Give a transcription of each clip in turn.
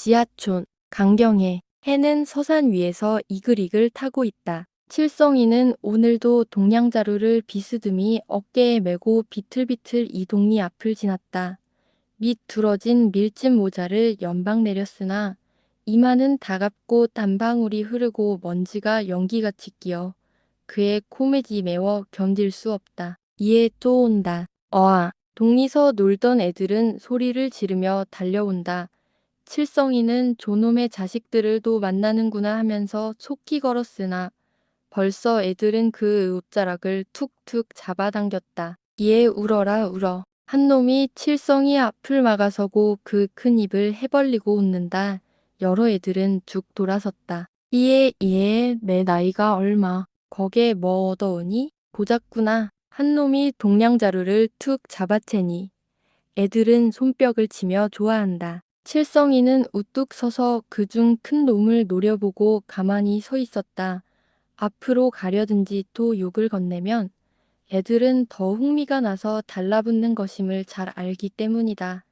지하촌, 강경해. 해는 서산 위에서 이글이글 타고 있다. 칠성이는 오늘도 동량자루를 비스듬히 어깨에 메고 비틀비틀 이 동리 앞을 지났다. 밑 두러진 밀짚 모자를 연방 내렸으나 이마는 다갑고 땀방울이 흐르고 먼지가 연기같이 끼어 그의 코매지 메워 견딜 수 없다. 이에 또 온다. 어아. 동리서 놀던 애들은 소리를 지르며 달려온다. 칠성이는 저놈의 자식들을 또 만나는구나 하면서 속히 걸었으나 벌써 애들은 그 옷자락을 툭툭 잡아당겼다. 이에 울어라 울어. 한 놈이 칠성이 앞을 막아서고 그 큰 입을 해벌리고 웃는다. 여러 애들은 죽 돌아섰다. 이에 내 나이가 얼마. 거기에 뭐 얻어오니? 보자꾸나. 한 놈이 동량자루를 툭 잡아채니 애들은 손뼉을 치며 좋아한다. 칠성이는 우뚝 서서 그중 큰 놈을 노려보고 가만히 서 있었다. 앞으로 가려든지 또 욕을 건네면 애들은 더 흥미가 나서 달라붙는 것임을 잘 알기 때문이다.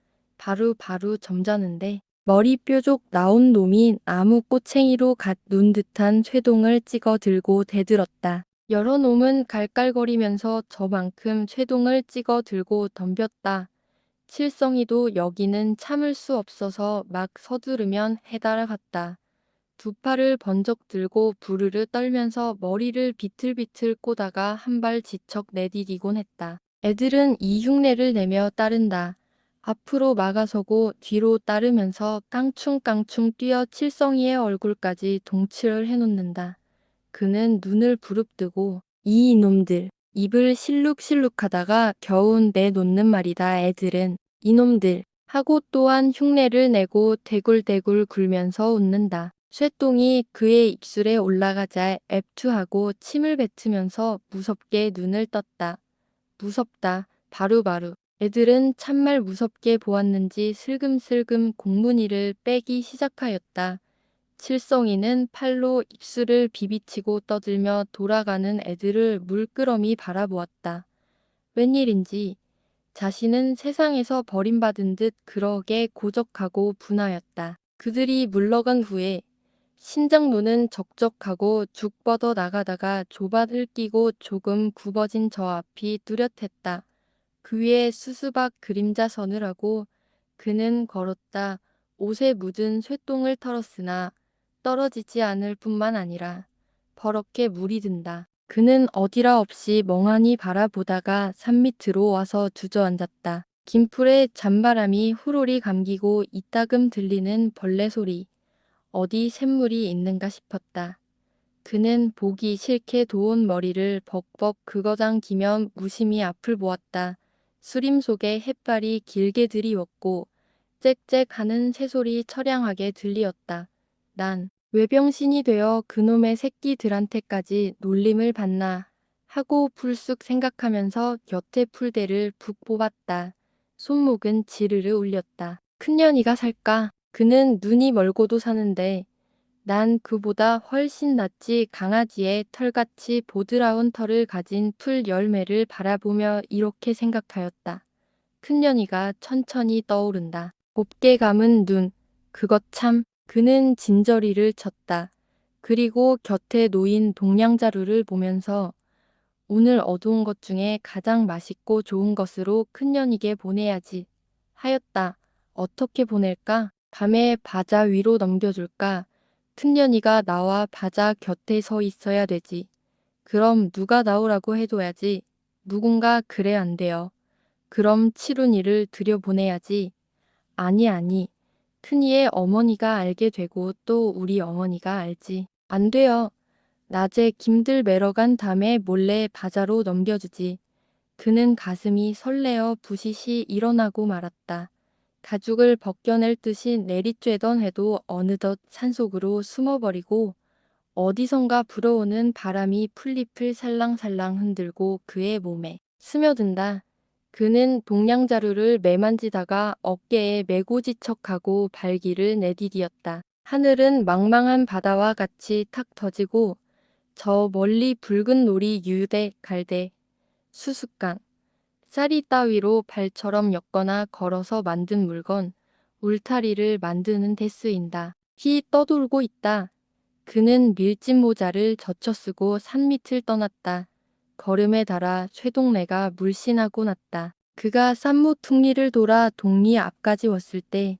바로 점잖은데 머리 뾰족 나온 놈이 나무 꼬챙이로 갓 눈 듯한 쇠동을 찍어 들고 대들었다. 여러 놈은 갈깔거리면서 저만큼 쇠동을 찍어 들고 덤볐다. 칠성이도 여기는 참을 수 없어서 막 서두르면 해달아갔다. 두 팔을 번쩍 들고 부르르 떨면서 머리를 비틀비틀 꼬다가 한 발 지척 내디디곤 했다. 애들은 이 흉내를 내며 따른다. 앞으로 막아서고 뒤로 따르면서 깡충깡충 뛰어 칠성이의 얼굴까지 동치를 해놓는다. 그는 눈을 부릅뜨고 이 이놈들 입을 실룩실룩하다가 겨우 내놓는 말이다. 애들은 이놈들 하고 또한 흉내를 내고 대굴대굴 굴면서 웃는다. 쇠똥이 그의 입술에 올라가자 애투하고 침을 뱉으면서 무섭게 눈을 떴다. 무섭다. 바로바로. 애들은 참말 무섭게 보았는지 슬금슬금 공문이를 빼기 시작하였다. 칠성이는 팔로 입술을 비비치고 떠들며 돌아가는 애들을 물끄러미 바라보았다. 웬일인지 자신은 세상에서 버림받은 듯 그러게 고적하고 분하였다. 그들이 물러간 후에 신장로는 적적하고 죽 뻗어 나가다가 조밭을 끼고 조금 굽어진 저 앞이 뚜렷했다. 그 위에 수수박 그림자 서늘하고 그는 걸었다. 옷에 묻은 쇠똥을 털었으나 떨어지지 않을 뿐만 아니라 버럭게 물이 든다. 그는 어디라 없이 멍하니 바라보다가 산 밑으로 와서 주저앉았다. 긴풀에 잔바람이 후루리 감기고 이따금 들리는 벌레 소리. 어디 샘물이 있는가 싶었다. 그는 보기 싫게 도운 머리를 벅벅 긁어당기며 무심히 앞을 보았다. 수림 속에 햇발이 길게 들이웠고 짹짹하는 새소리 처량하게 들리었다. 난 외병신이 되어 그놈의 새끼들한테까지 놀림을 받나 하고 불쑥 생각하면서 곁에 풀대를 푹 뽑았다. 손목은 지르르 울렸다. 큰년이가 살까? 그는 눈이 멀고도 사는데 난 그보다 훨씬 낫지. 강아지의 털같이 보드라운 털을 가진 풀 열매를 바라보며 이렇게 생각하였다. 큰년이가 천천히 떠오른다. 곱게 감은 눈. 그것 참. 그는 진저리를 쳤다. 그리고 곁에 놓인 동량자루를 보면서 오늘 어두운 것 중에 가장 맛있고 좋은 것으로 큰년이게 보내야지 하였다. 어떻게 보낼까? 밤에 바자 위로 넘겨줄까? 큰년이가 나와 바자 곁에 서 있어야 되지. 그럼 누가 나오라고 해둬야지. 누군가 그래 안 돼요. 그럼 칠훈이를 들여보내야지. 아니. 큰이의 어머니가 알게 되고 또 우리 어머니가 알지. 안 돼요. 낮에 김들 매러 간 다음에 몰래 바자로 넘겨주지. 그는 가슴이 설레어 부시시 일어나고 말았다. 가죽을 벗겨낼 듯이 내리쬐던 해도 어느덧 산속으로 숨어버리고 어디선가 불어오는 바람이 풀잎을 살랑살랑 흔들고 그의 몸에 스며든다. 그는 동량자루를 매만지다가 어깨에 메고 지척하고 발기를 내디디었다. 하늘은 망망한 바다와 같이 탁 터지고 저 멀리 붉은 놀이 유대 갈대 수수깡 쌀이 따위로 발처럼 엮거나 걸어서 만든 물건 울타리를 만드는 데 쓰인다. 휘 떠돌고 있다. 그는 밀짚 모자를 젖혀 쓰고 산밑을 떠났다. 걸음에 달아 쇠동네가 물씬하고 났다. 그가 쌈모퉁리를 돌아 동리 앞까지 왔을 때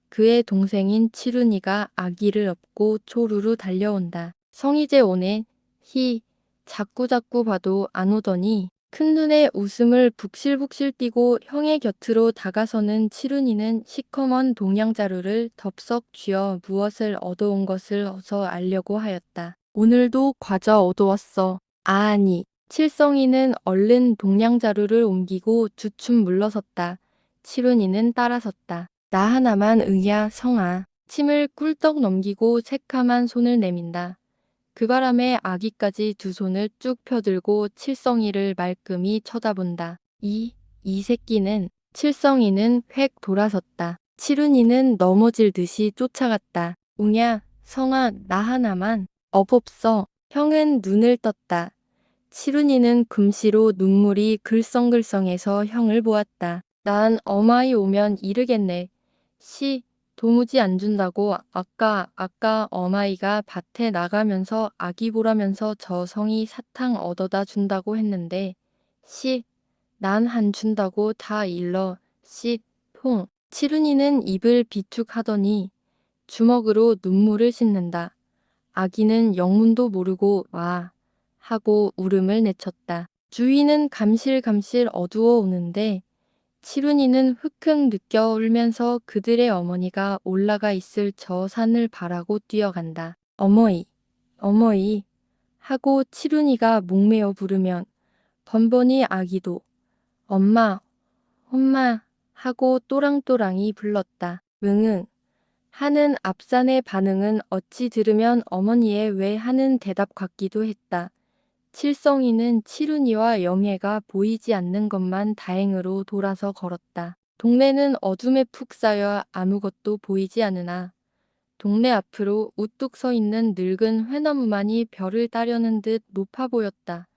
그의 동생인 칠훈이가 아기를 업고 초루루 달려온다. 성이제 오네. 히 자꾸자꾸 봐도 안 오더니 큰눈에 웃음을 북실북실 띠고 형의 곁으로 다가서는 칠훈이는 시커먼 동양자루를 덥석 쥐어 무엇을 얻어온 것을 어서 알려고 하였다. 오늘도 과자 얻어왔어. 아니. 칠성이는 얼른 동양자루를 옮기고 주춤 물러섰다. 칠훈이는 따라섰다. 나 하나만 응야 성아. 침을 꿀떡 넘기고 새카만 손을 내민다. 그 바람에 아기까지 두 손을 쭉 펴들고 칠성이를 말끔히 쳐다본다. 이 새끼는. 칠성이는 획 돌아섰다. 칠훈이는 넘어질 듯이 쫓아갔다. 웅야, 성아, 나 하나만. 없없어. 형은 눈을 떴다. 칠훈이는 금시로 눈물이 글썽글썽해서 형을 보았다. 난 어마이 오면 이르겠네. 도무지 안 준다고 아까 어마이가 밭에 나가면서 아기 보라면서 저 성이 사탕 얻어다 준다고 했는데 난 안 준다고 다 일러. 통. 칠훈이는 입을 비축하더니 주먹으로 눈물을 씻는다. 아기는 영문도 모르고 와 하고 울음을 내쳤다. 주위는 감실감실 어두워 오는데 칠훈이는 흑흑 느껴 울면서 그들의 어머니가 올라가 있을 저 산을 바라고 뛰어간다. 어머이, 어머이 하고 칠훈이가 목매어 부르면 번번이 아기도 엄마, 엄마 하고 또랑또랑이 불렀다. 응응 하는 앞산의 반응은 어찌 들으면 어머니의 왜 하는 대답 같기도 했다. 칠성이는 칠훈이와 영애가 보이지 않는 것만 다행으로 돌아서 걸었다. 동네는 어둠에 푹 쌓여 아무것도 보이지 않으나 동네 앞으로 우뚝 서 있는 늙은 회나무만이 별을 따려는 듯 높아 보였다.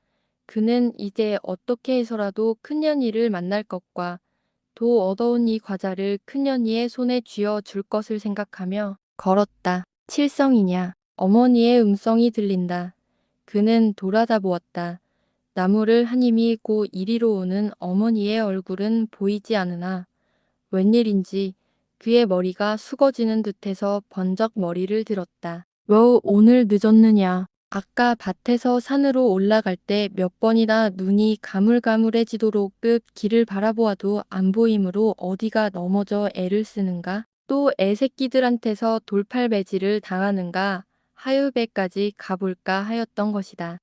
그는 이제 어떻게 해서라도 큰년이를 만날 것과 도 얻어온 이 과자를 큰년이의 손에 쥐어 줄 것을 생각하며 걸었다. 칠성이냐. 어머니의 음성이 들린다. 그는 돌아다 보았다. 나무를 한 힘이 고 이리로 오는 어머니의 얼굴은 보이지 않으나 웬일인지 그의 머리가 숙어지는 듯해서 번쩍 머리를 들었다. 왜 오늘 늦었느냐. 아까 밭에서 산으로 올라갈 때 몇 번이나 눈이 가물가물해지도록 끝 길을 바라보아도 안 보이므로 어디가 넘어져 애를 쓰는가? 또 애새끼들한테서 돌팔매질을 당하는가? 하유배까지 가볼까 하였던 것이다.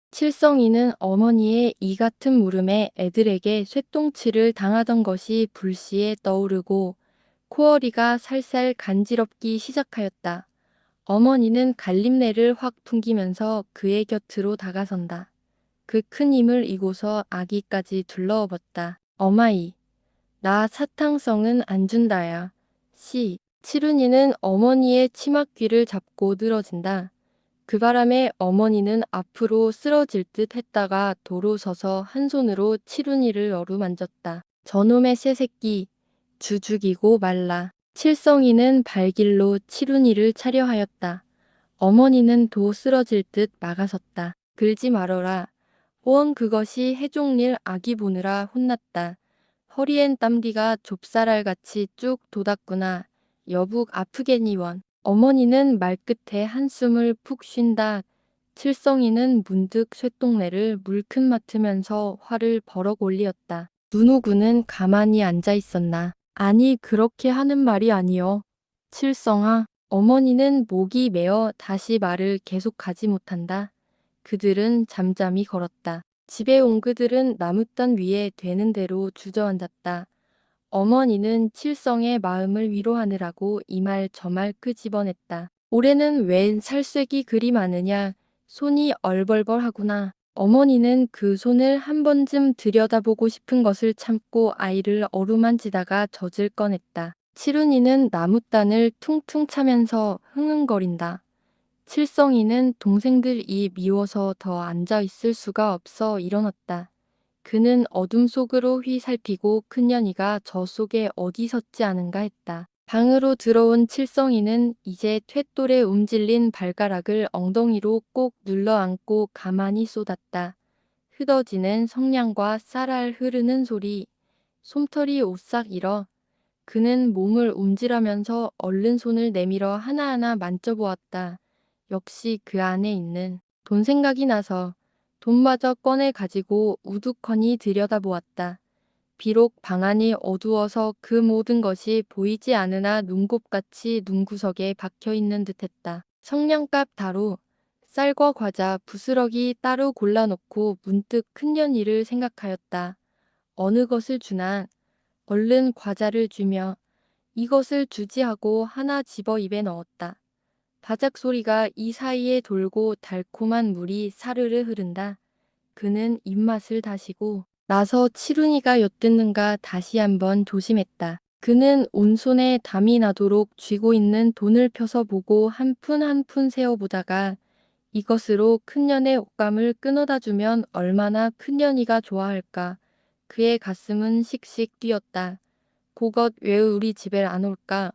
칠성이는 어머니의 이 같은 물음에 애들에게 쇠똥치를 당하던 것이 불시에 떠오르고 코어리가 살살 간지럽기 시작하였다. 어머니는 갈림내를 확 풍기면서 그의 곁으로 다가선다. 그 큰 힘을 이고서 아기까지 둘러업었다. 어마이, 나 사탕성은 안 준다야. 칠훈이는 어머니의 치맛귀를 잡고 늘어진다. 그 바람에 어머니는 앞으로 쓰러질 듯 했다가 도로 서서 한 손으로 칠훈이를 어루만졌다. 저놈의 새새끼, 죽이고 말라. 칠성이는 발길로 칠훈이를 차려 하였다. 어머니는 도 쓰러질 듯 막아섰다. 긁지 말어라. 원 그것이 해종일 아기 보느라 혼났다. 허리엔 땀띠가 좁쌀알같이 쭉 돋았구나. 여북 아프겠니원. 어머니는 말끝에 한숨을 푹 쉰다. 칠성이는 문득 쇳동네를 물큰 맡으면서 화를 버럭 올리었다. 눈오구는 가만히 앉아 있었나. 아니 그렇게 하는 말이 아니여. 칠성아. 어머니는 목이 메어 다시 말을 계속하지 못한다. 그들은 잠잠히 걸었다. 집에 온 그들은 나무단 위에 되는 대로 주저앉았다. 어머니는 칠성의 마음을 위로하느라고 이 말 저 말 끄집어냈다. 올해는 웬 살쐐기 그리 많으냐. 손이 얼벌벌하구나. 어머니는 그 손을 한 번쯤 들여다보고 싶은 것을 참고 아이를 어루만지다가 젖을 꺼냈다. 칠훈이는 나무단을 퉁퉁 차면서 흥흥거린다. 칠성이는 동생들이 미워서 더 앉아 있을 수가 없어 일어났다. 그는 어둠 속으로 휘살피고 큰년이가 저 속에 어디 섰지 않은가 했다. 방으로 들어온 칠성이는 이제 퇴돌에 움찔린 발가락을 엉덩이로 꼭 눌러안고 가만히 쏟았다. 흐더지는 성냥과 쌀알 흐르는 소리, 솜털이 오싹 일어 그는 몸을 움찔하면서 얼른 손을 내밀어 하나하나 만져보았다. 역시 그 안에 있는 돈 생각이 나서 돈마저 꺼내 가지고 우두커니 들여다보았다. 비록 방 안이 어두워서 그 모든 것이 보이지 않으나 눈곱같이 눈구석에 박혀있는 듯했다. 성냥갑 다루, 쌀과 과자, 부스러기 따로 골라놓고 문득 큰년이를 생각하였다. 어느 것을 주나 얼른 과자를 주며 이것을 주지 하고 하나 집어 입에 넣었다. 바작 소리가 이 사이에 돌고 달콤한 물이 사르르 흐른다. 그는 입맛을 다시고 나서 치룬이가 엿듣는가 다시 한번 조심했다. 그는 온손에 담이 나도록 쥐고 있는 돈을 펴서 보고 한 푼 한 푼 세어보다가 이것으로 큰년의 옷감을 끊어다 주면 얼마나 큰년이가 좋아할까. 그의 가슴은 씩씩 뛰었다. 그것 왜 우리 집에 안 올까?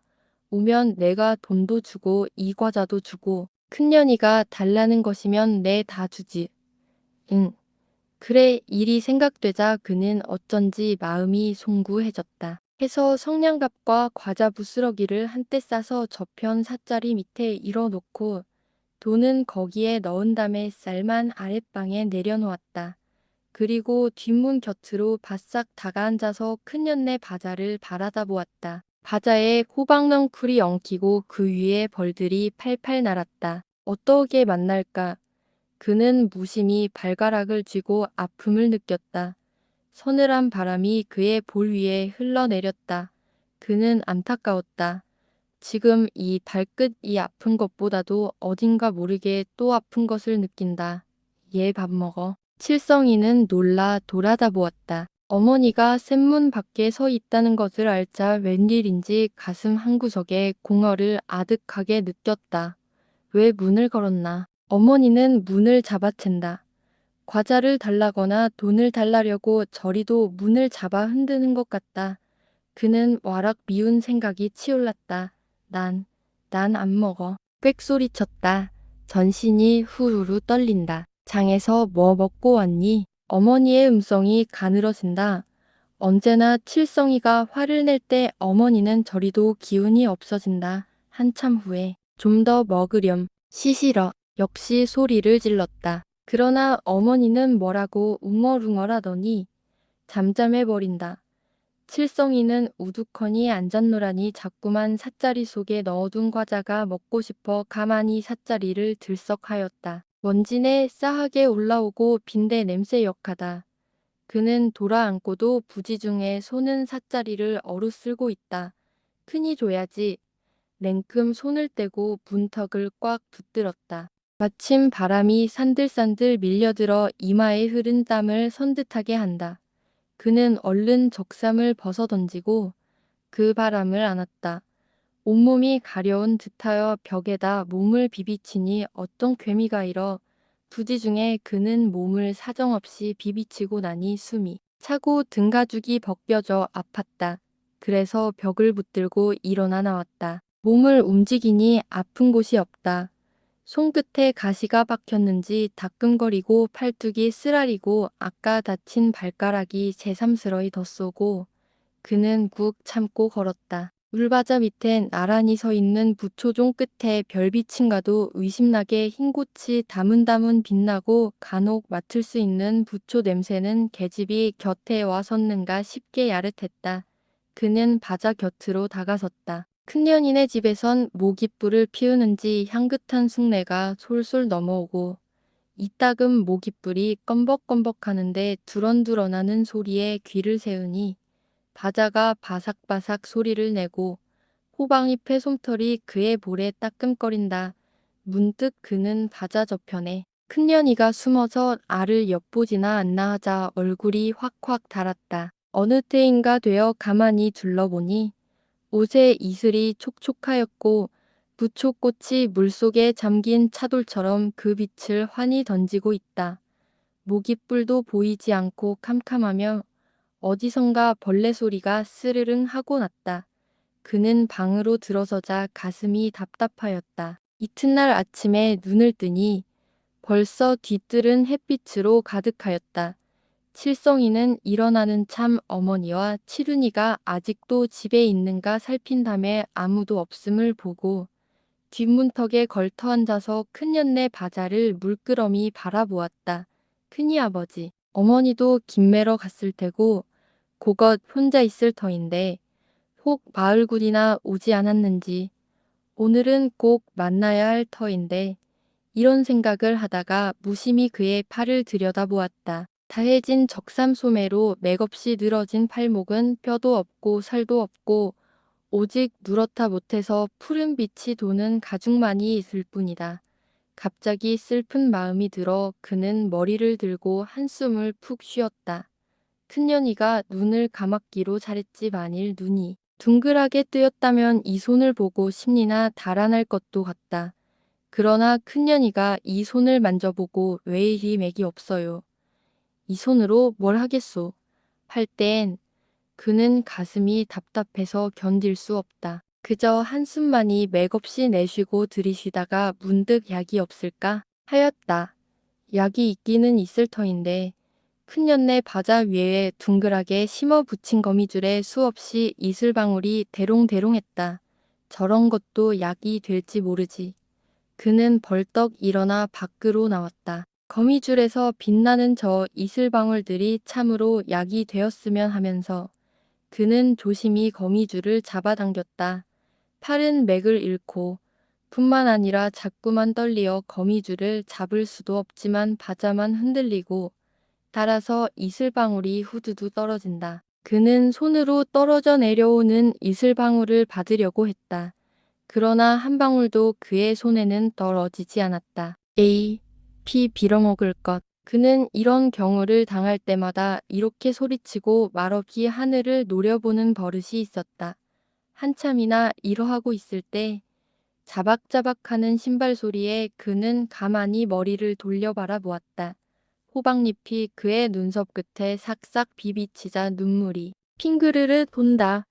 오면 내가 돈도 주고 이 과자도 주고 큰년이가 달라는 것이면 내 다 주지. 응. 그래 일이 생각되자 그는 어쩐지 마음이 송구해졌다. 해서 성냥갑과 과자 부스러기를 한때 싸서 저편 삿자리 밑에 일어놓고 돈은 거기에 넣은 다음에 쌀만 아랫방에 내려놓았다. 그리고 뒷문 곁으로 바싹 다가앉아서 큰년네 바자를 바라다 보았다. 바자에 호박넝쿨이 엉키고 그 위에 벌들이 팔팔 날았다. 어떠하게 만날까? 그는 무심히 발가락을 쥐고 아픔을 느꼈다. 서늘한 바람이 그의 볼 위에 흘러내렸다. 그는 안타까웠다. 지금 이 발끝이 아픈 것보다도 어딘가 모르게 또 아픈 것을 느낀다. 얘 밥 먹어. 칠성이는 놀라 돌아다 보았다. 어머니가 샘문 밖에 서 있다는 것을 알자 웬일인지 가슴 한구석에 공허를 아득하게 느꼈다. 왜 문을 걸었나? 어머니는 문을 잡아챈다. 과자를 달라거나 돈을 달라려고 저리도 문을 잡아 흔드는 것 같다. 그는 와락 미운 생각이 치올랐다. 난 안 먹어. 꽥소리쳤다. 전신이 후루루 떨린다. 장에서 뭐 먹고 왔니? 어머니의 음성이 가늘어진다. 언제나 칠성이가 화를 낼 때 어머니는 저리도 기운이 없어진다. 한참 후에 좀 더 먹으렴. 시시러. 역시 소리를 질렀다. 그러나 어머니는 뭐라고 웅얼웅얼하더니 잠잠해버린다. 칠성이는 우두커니 앉았노라니 자꾸만 삿자리 속에 넣어둔 과자가 먹고 싶어 가만히 삿자리를 들썩하였다. 먼지내 싸하게 올라오고 빈대 냄새 역하다. 그는 돌아앉고도 부지중에 손은 삿자리를 어루쓸고 있다. 큰이 줘야지. 냉큼 손을 떼고 문턱을 꽉 붙들었다. 마침 바람이 산들산들 밀려들어 이마에 흐른 땀을 선듯하게 한다. 그는 얼른 적삼을 벗어던지고 그 바람을 안았다. 온몸이 가려운 듯하여 벽에다 몸을 비비치니 어떤 괴미가 일어 부지중에 그는 몸을 사정없이 비비치고 나니 숨이 차고 등가죽이 벗겨져 아팠다. 그래서 벽을 붙들고 일어나 나왔다. 몸을 움직이니 아픈 곳이 없다. 손끝에 가시가 박혔는지 다끔거리고 팔뚝이 쓰라리고 아까 다친 발가락이 새삼스러이 덧쏘고 그는 꾹 참고 걸었다. 물바자 밑에 나란히 서 있는 부초종 끝에 별비친가도 의심나게 흰꽃이 다문다문 빛나고 간혹 맡을 수 있는 부초 냄새는 계집이 곁에 와 섰는가 싶게 야릇했다. 그는 바자 곁으로 다가섰다. 큰년이네 집에선 모깃불을 피우는지 향긋한 숭내가 솔솔 넘어오고 이따금 모깃불이 껌벅껌벅 하는데 두런두런하는 소리에 귀를 세우니 바자가 바삭바삭 소리를 내고 호방잎의 솜털이 그의 볼에 따끔거린다. 문득 그는 바자 저편에 큰년이가 숨어서 알을 엿보지나 않나 하자 얼굴이 확확 달았다. 어느 때인가 되어 가만히 둘러보니 옷의 이슬이 촉촉하였고 부초꽃이 물속에 잠긴 차돌처럼 그 빛을 환히 던지고 있다. 모깃불도 보이지 않고 캄캄하며 어디선가 벌레 소리가 스르릉 하고 났다. 그는 방으로 들어서자 가슴이 답답하였다. 이튿날 아침에 눈을 뜨니 벌써 뒤뜰은 햇빛으로 가득하였다. 칠성이는 일어나는 참 어머니와 칠훈이가 아직도 집에 있는가 살핀 다음에 아무도 없음을 보고 뒷문턱에 걸터 앉아서 큰년네 바자를 물끄러미 바라보았다. 큰이아버지, 어머니도 김 매러 갔을 테고 곧것 혼자 있을 터인데 혹 마을굴이나 오지 않았는지 오늘은 꼭 만나야 할 터인데 이런 생각을 하다가 무심히 그의 팔을 들여다보았다. 다해진 적삼소매로 맥없이 늘어진 팔목은 뼈도 없고 살도 없고 오직 누렇다 못해서 푸른 빛이 도는 가죽만이 있을 뿐이다. 갑자기 슬픈 마음이 들어 그는 머리를 들고 한숨을 푹 쉬었다. 큰년이가 눈을 감았기로 잘했지 만일 눈이 둥글하게 뜨였다면 이 손을 보고 심리나 달아날 것도 같다. 그러나 큰년이가 이 손을 만져보고 왜 이리 맥이 없어요. 이 손으로 뭘 하겠소. 할 땐 그는 가슴이 답답해서 견딜 수 없다. 그저 한숨만이 맥없이 내쉬고 들이쉬다가 문득 약이 없을까 하였다. 약이 있기는 있을 터인데 큰년네 바자 위에 둥글하게 심어 붙인 거미줄에 수없이 이슬방울이 대롱대롱했다. 저런 것도 약이 될지 모르지. 그는 벌떡 일어나 밖으로 나왔다. 거미줄에서 빛나는 저 이슬방울들이 참으로 약이 되었으면 하면서 그는 조심히 거미줄을 잡아당겼다. 팔은 맥을 잃고 뿐만 아니라 자꾸만 떨리어 거미줄을 잡을 수도 없지만 바자만 흔들리고 따라서 이슬방울이 후두두 떨어진다. 그는 손으로 떨어져 내려오는 이슬방울을 받으려고 했다. 그러나 한 방울도 그의 손에는 떨어지지 않았다. 에이, 피 빌어먹을 것. 그는 이런 경우를 당할 때마다 이렇게 소리치고 말없이 하늘을 노려보는 버릇이 있었다. 한참이나 이러하고 있을 때 자박자박하는 신발 소리에 그는 가만히 머리를 돌려 바라보았다. 호박잎이 그의 눈썹 끝에 싹싹 비비치자 눈물이 핑그르르 돈다.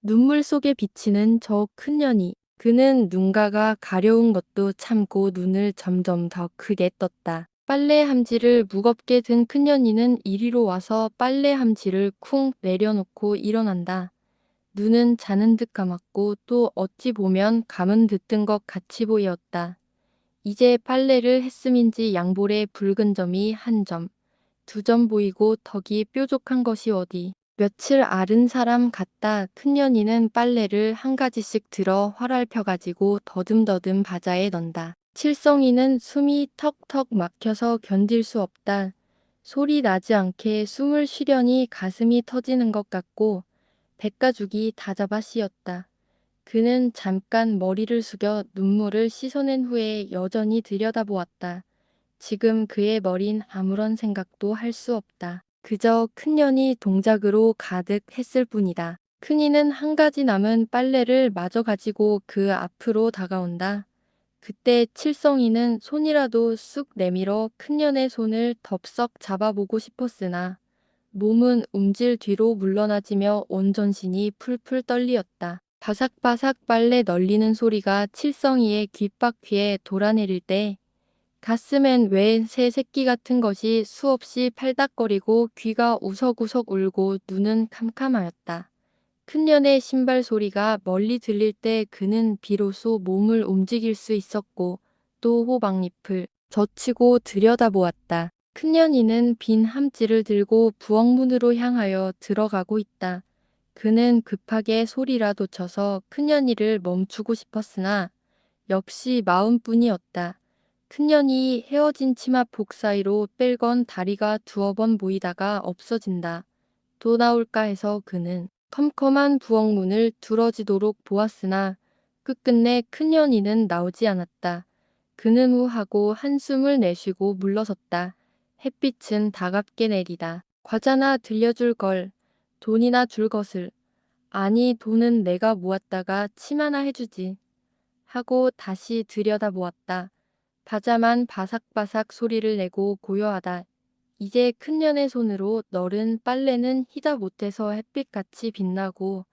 눈물 속에 비치는 저 큰년이. 그는 눈가가 가려운 것도 참고 눈을 점점 더 크게 떴다. 빨래 함지를 무겁게 든 큰년이는 이리로 와서 빨래 함지를 쿵 내려놓고 일어난다. 눈은 자는 듯 감았고 또 어찌 보면 감은 듯 뜬 것 같이 보였다. 이제 빨래를 했음인지 양볼에 붉은 점이 한 점, 두 점 보이고 턱이 뾰족한 것이 어디. 며칠 앓은 사람 같다. 큰년이는 빨래를 한 가지씩 들어 활활 펴가지고 더듬더듬 바자에 넣는다. 칠성이는 숨이 턱턱 막혀서 견딜 수 없다. 소리 나지 않게 숨을 쉬려니 가슴이 터지는 것 같고 백가죽이 다 잡아 씌었다. 그는 잠깐 머리를 숙여 눈물을 씻어낸 후에 여전히 들여다보았다. 지금 그의 머린 아무런 생각도 할 수 없다. 그저 큰년이 동작으로 가득 했을 뿐이다. 큰이는 한 가지 남은 빨래를 마저 가지고 그 앞으로 다가온다. 그때 칠성이는 손이라도 쑥 내밀어 큰년의 손을 덥석 잡아보고 싶었으나 몸은 움질 뒤로 물러나지며 온 전신이 풀풀 떨리었다. 바삭바삭 빨래 널리는 소리가 칠성이의 귓바퀴에 돌아내릴 때 가슴엔 왜 새 새끼 같은 것이 수없이 팔닥거리고 귀가 우석우석 울고 눈은 캄캄하였다. 큰년의 신발 소리가 멀리 들릴 때 그는 비로소 몸을 움직일 수 있었고 또 호박잎을 젖히고 들여다보았다. 큰년이는 빈 함지를 들고 부엌문으로 향하여 들어가고 있다. 그는 급하게 소리라도 쳐서 큰년이를 멈추고 싶었으나 역시 마음뿐이었다. 큰년이 헤어진 치마 복 사이로 뺄건 다리가 두어 번 보이다가 없어진다. 또 나올까 해서 그는 컴컴한 부엌문을 두러지도록 보았으나 끝끝내 큰년이는 나오지 않았다. 그는 우하고 한숨을 내쉬고 물러섰다. 햇빛은 다갑게 내리다. 과자나 들려줄 걸, 돈이나 줄 것을. 아니 돈은 내가 모았다가 치마나 해주지. 하고 다시 들여다보았다. 바자만 바삭바삭 소리를 내고 고요하다. 이제 큰년의 손으로 널은 빨래는 희다 못해서 햇빛같이 빛나고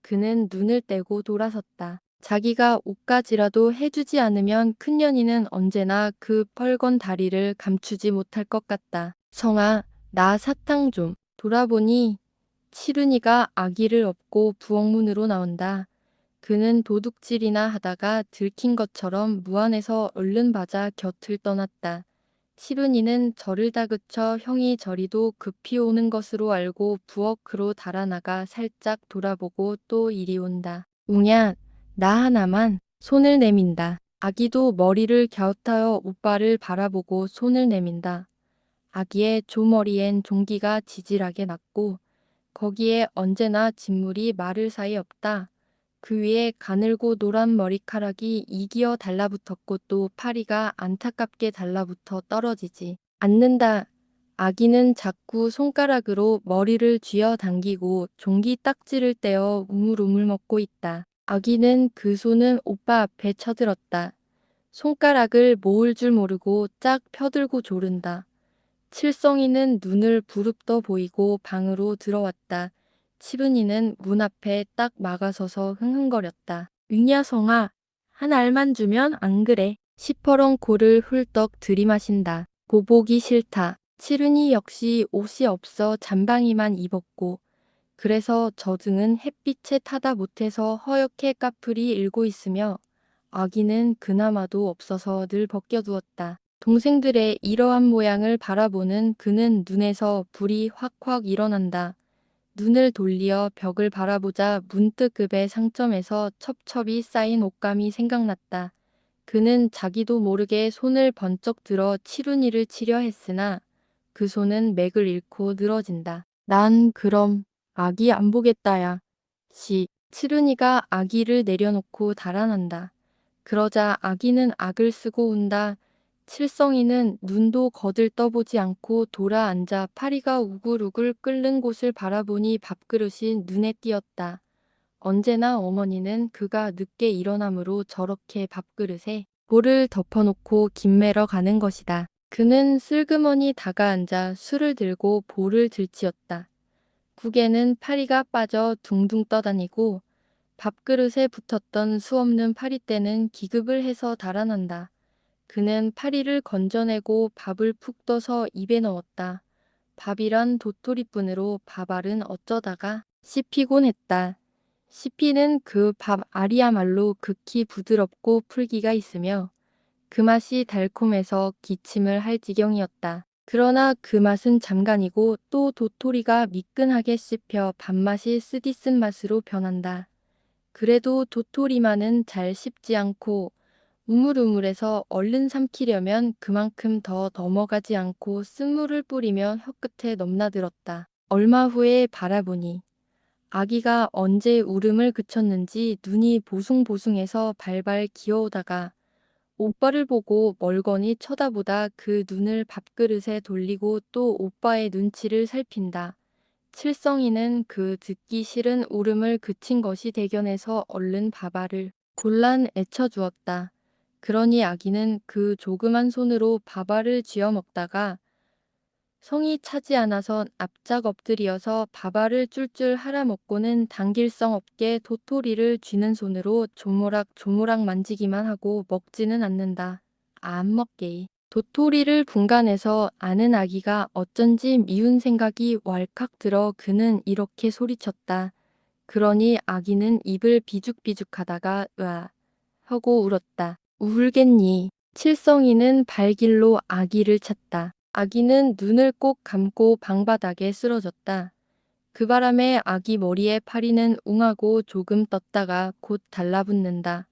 그는 눈을 떼고 돌아섰다. 자기가 옷가지라도 해주지 않으면 큰년이는 언제나 그 펄건 다리를 감추지 못할 것 같다. 성아, 나 사탕 좀. 돌아보니 치룬이가 아기를 업고 부엌문으로 나온다. 그는 도둑질이나 하다가 들킨 것처럼 무안해서 얼른 받아 곁을 떠났다. 시룬이는 저를 다그쳐 형이 저리도 급히 오는 것으로 알고 부엌으로 달아나가 살짝 돌아보고 또 이리 온다. 웅야, 나 하나만. 손을 내민다. 아기도 머리를 갸웃하여 오빠를 바라보고 손을 내민다. 아기의 조머리엔 종기가 지질하게 났고 거기에 언제나 진물이 마를 사이 없다. 그 위에 가늘고 노란 머리카락이 이기어 달라붙었고 또 파리가 안타깝게 달라붙어 떨어지지 않는다. 아기는 자꾸 손가락으로 머리를 쥐어 당기고 종기 딱지를 떼어 우물우물 먹고 있다. 아기는 그 손은 오빠 앞에 쳐들었다. 손가락을 모을 줄 모르고 짝 펴들고 조른다. 칠성이는 눈을 부릅떠 보이고 방으로 들어왔다. 치run이는 문 앞에 딱 막아서서 흥흥거렸다. 윙야성아, 한 알만 주면 안 그래. 시퍼런 코를 훌떡 들이마신다. 보보기 싫다. 치run이 역시 옷이 없어 잠방이만 입었고 그래서 저등은 햇빛에 타다 못해서 허옇게 까풀이 일고 있으며 아기는 그나마도 없어서 늘 벗겨두었다. 동생들의 이러한 모양을 바라보는 그는 눈에서 불이 확확 일어난다. 눈을 돌리어 벽을 바라보자 문득 급의 상점에서 첩첩이 쌓인 옷감이 생각났다. 그는 자기도 모르게 손을 번쩍 들어 치루니를 치려 했으나 그 손은 맥을 잃고 늘어진다. 난 그럼 아기 안 보겠다야. 치루니가 아기를 내려놓고 달아난다. 그러자 아기는 악을 쓰고 운다. 칠성이는 눈도 거들 떠보지 않고 돌아 앉아 파리가 우글우글 끓는 곳을 바라보니 밥그릇이 눈에 띄었다. 언제나 어머니는 그가 늦게 일어나므로 저렇게 밥그릇에 볼을 덮어놓고 김매러 가는 것이다. 그는 슬그머니 다가앉아 술을 들고 볼을 들치었다. 국에는 파리가 빠져 둥둥 떠다니고 밥그릇에 붙었던 수없는 파리떼는 기급을 해서 달아난다. 그는 파리를 건져내고 밥을 푹 떠서 입에 넣었다. 밥이란 도토리뿐으로 밥알은 어쩌다가 씹히곤 했다. 씹히는 그 밥알이야말로 극히 부드럽고 풀기가 있으며 그 맛이 달콤해서 기침을 할 지경이었다. 그러나 그 맛은 잠깐이고 또 도토리가 미끈하게 씹혀 밥맛이 쓰디쓴 맛으로 변한다. 그래도 도토리만은 잘 씹지 않고 우물우물해서 얼른 삼키려면 그만큼 더 넘어가지 않고 쓴물을 뿌리며 혀끝에 넘나들었다. 얼마 후에 바라보니 아기가 언제 울음을 그쳤는지 눈이 보숭보숭해서 발발 기어오다가 오빠를 보고 멀거니 쳐다보다 그 눈을 밥그릇에 돌리고 또 오빠의 눈치를 살핀다. 칠성이는 그 듣기 싫은 울음을 그친 것이 대견해서 얼른 밥알을 골란 애쳐주었다. 그러니 아기는 그 조그만 손으로 밥알을 쥐어 먹다가 성이 차지 않아서 납작 엎드려서 밥알을 쫄쫄 할아먹고는 당길성 없게 도토리를 쥐는 손으로 조모락조모락 만지기만 하고 먹지는 않는다. 안 먹게. 도토리를 분간해서 아는 아기가 어쩐지 미운 생각이 왈칵 들어 그는 이렇게 소리쳤다. 그러니 아기는 입을 비죽비죽하다가 으아 하고 울었다. 울겠니? 칠성이는 발길로 아기를 찾다. 아기는 눈을 꼭 감고 방바닥에 쓰러졌다. 그 바람에 아기 머리에 파리는 웅하고 조금 떴다가 곧 달라붙는다.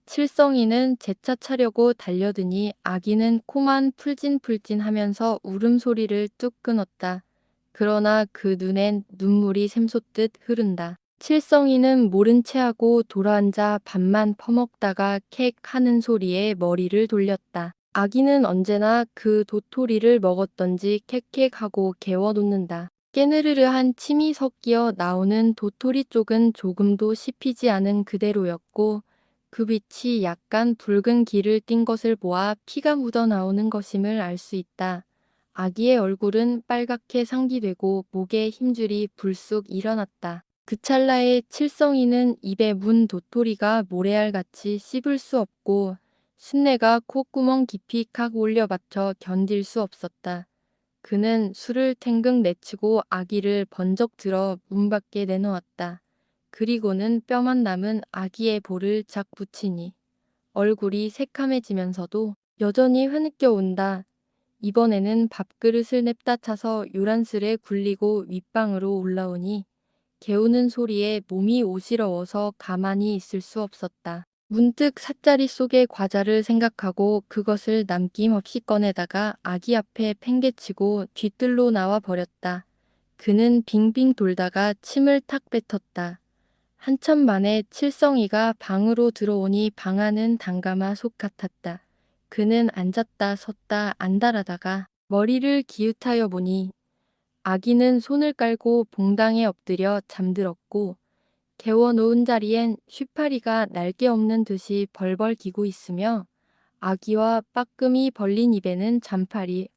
칠성이는 재차 차려고 달려드니 아기는 코만 풀진풀진 하면서 울음소리를 뚝 끊었다. 그러나 그 눈엔 눈물이 샘솟듯 흐른다. 칠성이는 모른 체하고 돌아앉아 밥만 퍼먹다가 캑 하는 소리에 머리를 돌렸다. 아기는 언제나 그 도토리를 먹었던지 캑캑하고 개워놓는다. 깨느르르한 침이 섞여 나오는 도토리 쪽은 조금도 씹히지 않은 그대로였고 그 빛이 약간 붉은 기를 띤 것을 보아 피가 묻어나오는 것임을 알 수 있다. 아기의 얼굴은 빨갛게 상기되고 목에 힘줄이 불쑥 일어났다. 그 찰나에 칠성이는 입에 문 도토리가 모래알같이 씹을 수 없고 순내가 콧구멍 깊이 칵 올려받쳐 견딜 수 없었다. 그는 술을 탱극 내치고 아기를 번쩍 들어 문 밖에 내놓았다. 그리고는 뼈만 남은 아기의 볼을 착 붙이니 얼굴이 새카매지면서도 여전히 흐느껴 온다. 이번에는 밥그릇을 냅다 차서 요란스레 굴리고 윗방으로 올라오니 개우는 소리에 몸이 오시러워서 가만히 있을 수 없었다. 문득 삿자리 속의 과자를 생각하고 그것을 남김없이 꺼내다가 아기 앞에 팽개치고 뒤뜰로 나와 버렸다. 그는 빙빙 돌다가 침을 탁 뱉었다. 한참 만에 칠성이가 방으로 들어오니 방 안은 단가마 속 같았다. 그는 앉았다 섰다 안달하다가 머리를 기웃하여 보니 아기는 손을 깔고 봉당에 엎드려 잠들었고 개워놓은 자리엔 쉬파리가 날개 없는 듯이 벌벌 기고 있으며 아기와 빠끔히 벌린 입에는 잔파리,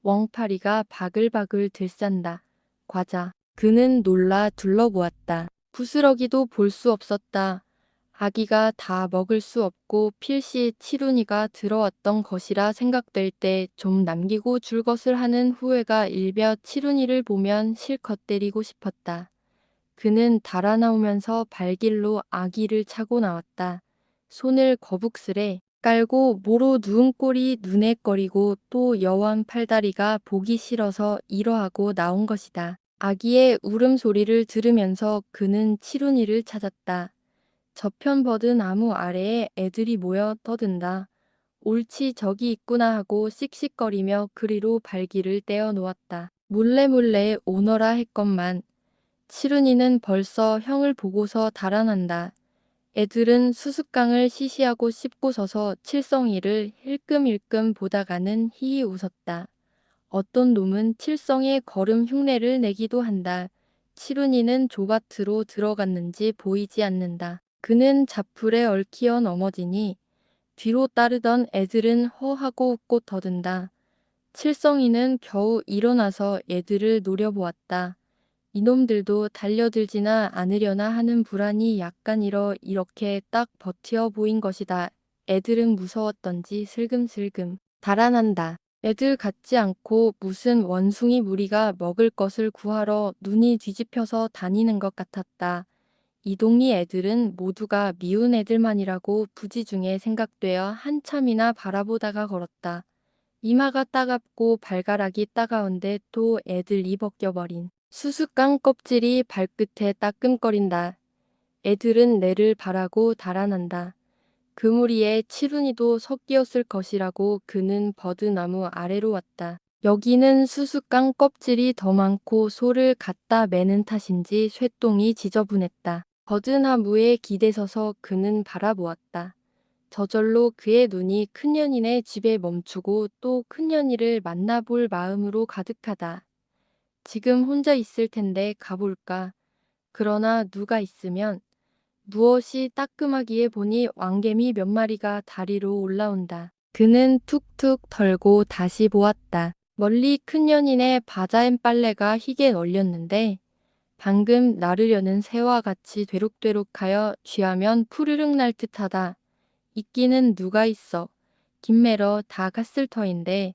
웡파리가 바글바글 들싼다. 과자. 그는 놀라 둘러보았다. 부스러기도 볼 수 없었다. 아기가 다 먹을 수 없고 필시 치룬이가 들어왔던 것이라 생각될 때 좀 남기고 줄 것을 하는 후회가 일벼 치룬이를 보면 실컷 때리고 싶었다. 그는 달아나오면서 발길로 아기를 차고 나왔다. 손을 거북스레 깔고 모로 누운 꼴이 눈에 꺼리고 또 여왕 팔다리가 보기 싫어서 이러하고 나온 것이다. 아기의 울음소리를 들으면서 그는 치룬이를 찾았다. 저편 버드 나무 아래에 애들이 모여 떠든다. 옳지 저기 있구나 하고 씩씩거리며 그리로 발길을 떼어 놓았다. 몰래 오너라 했건만 치룬이는 벌써 형을 보고서 달아난다. 애들은 수숫강을 시시하고 씹고 서서 칠성이를 힐끔힐끔 보다가는 히히 웃었다. 어떤 놈은 칠성의 걸음 흉내를 내기도 한다. 치룬이는 조밭으로 들어갔는지 보이지 않는다. 그는 자풀에 얽히어 넘어지니 뒤로 따르던 애들은 허하고 웃고 더든다. 칠성이는 겨우 일어나서 애들을 노려보았다. 이놈들도 달려들지나 않으려나 하는 불안이 약간 이렇게 딱 버티어 보인 것이다. 애들은 무서웠던지 슬금슬금 달아난다. 애들 같지 않고 무슨 원숭이 무리가 먹을 것을 구하러 눈이 뒤집혀서 다니는 것 같았다. 이 동리 애들은 모두가 미운 애들만이라고 부지중에 생각되어 한참이나 바라보다가 걸었다. 이마가 따갑고 발가락이 따가운데 또 애들이 벗겨버린 수수깡 껍질이 발끝에 따끔거린다. 애들은 내를 바라고 달아난다. 그 무리에 치룬이도 섞이었을 것이라고 그는 버드나무 아래로 왔다. 여기는 수수깡 껍질이 더 많고 소를 갖다 매는 탓인지 쇠똥이 지저분했다. 버드나무에 기대서서 그는 바라보았다. 저절로 그의 눈이 큰년이네 집에 멈추고 또 큰년이를 만나볼 마음으로 가득하다. 지금 혼자 있을 텐데 가볼까. 그러나 누가 있으면 무엇이 따끔하기에 보니 왕개미 몇 마리가 다리로 올라온다. 그는 툭툭 털고 다시 보았다. 멀리 큰년이네 바자엔 빨래가 희게 널렸는데 방금 나르려는 새와 같이 되룩되룩하여 쥐하면 푸르륵 날 듯하다. 있기는 누가 있어. 김매러 다 갔을 터인데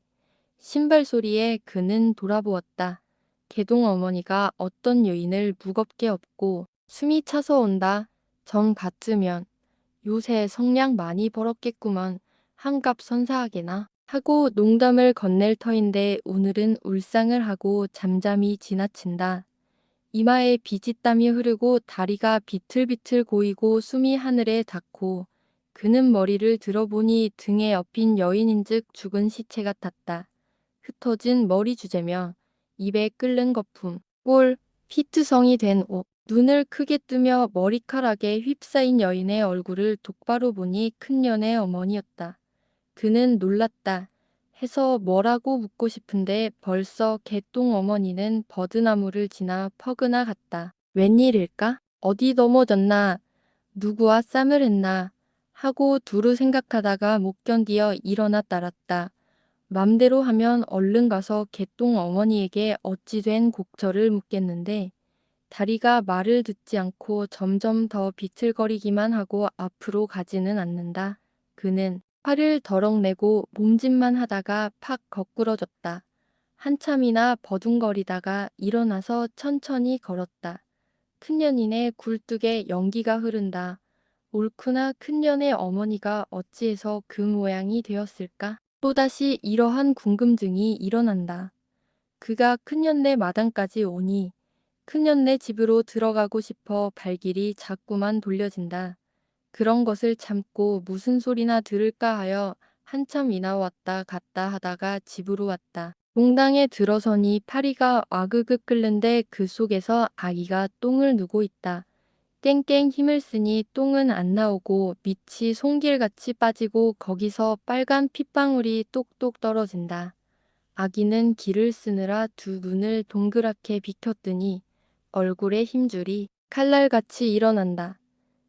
신발 소리에 그는 돌아보았다. 개동 어머니가 어떤 여인을 무겁게 업고 숨이 차서 온다. 정 같으면 요새 성량 많이 벌었겠구먼. 한갑 선사하게나 하고 농담을 건넬 터인데 오늘은 울상을 하고 잠잠히 지나친다. 이마에 비지땀이 흐르고 다리가 비틀비틀 고이고 숨이 하늘에 닿고 그는 머리를 들어보니 등에 엎인 여인인즉 죽은 시체 같았다. 흩어진 머리 주제며 입에 끓는 거품, 꼴, 피트성이 된 옷, 눈을 크게 뜨며 머리카락에 휩싸인 여인의 얼굴을 똑바로 보니 큰년의 어머니였다. 그는 놀랐다. 해서 뭐라고 묻고 싶은데 벌써 개똥 어머니는 버드나무를 지나 퍼그나 갔다. 웬일일까? 어디 넘어졌나? 누구와 쌈을 했나? 하고 두루 생각하다가 못 견디어 일어나 따랐다. 맘대로 하면 얼른 가서 개똥 어머니에게 어찌 된 곡절을 묻겠는데 다리가 말을 듣지 않고 점점 더 비틀거리기만 하고 앞으로 가지는 않는다. 그는 팔을 덜렁내고 몸짓만 하다가 팍 거꾸러졌다. 한참이나 버둥거리다가 일어나서 천천히 걸었다. 큰년이네 굴뚝에 연기가 흐른다. 옳구나 큰년의 어머니가 어찌해서 그 모양이 되었을까? 또다시 이러한 궁금증이 일어난다. 그가 큰년네 마당까지 오니 큰년네 집으로 들어가고 싶어 발길이 자꾸만 돌려진다. 그런 것을 참고 무슨 소리나 들을까 하여 한참이나 왔다 갔다 하다가 집으로 왔다. 공당에 들어서니 파리가 와그그 끓는데 그 속에서 아기가 똥을 누고 있다. 깽깽 힘을 쓰니 똥은 안 나오고 밑이 송길같이 빠지고 거기서 빨간 핏방울이 똑똑 떨어진다. 아기는 기를 쓰느라 두 눈을 동그랗게 비켰더니 얼굴에 힘줄이 칼날같이 일어난다.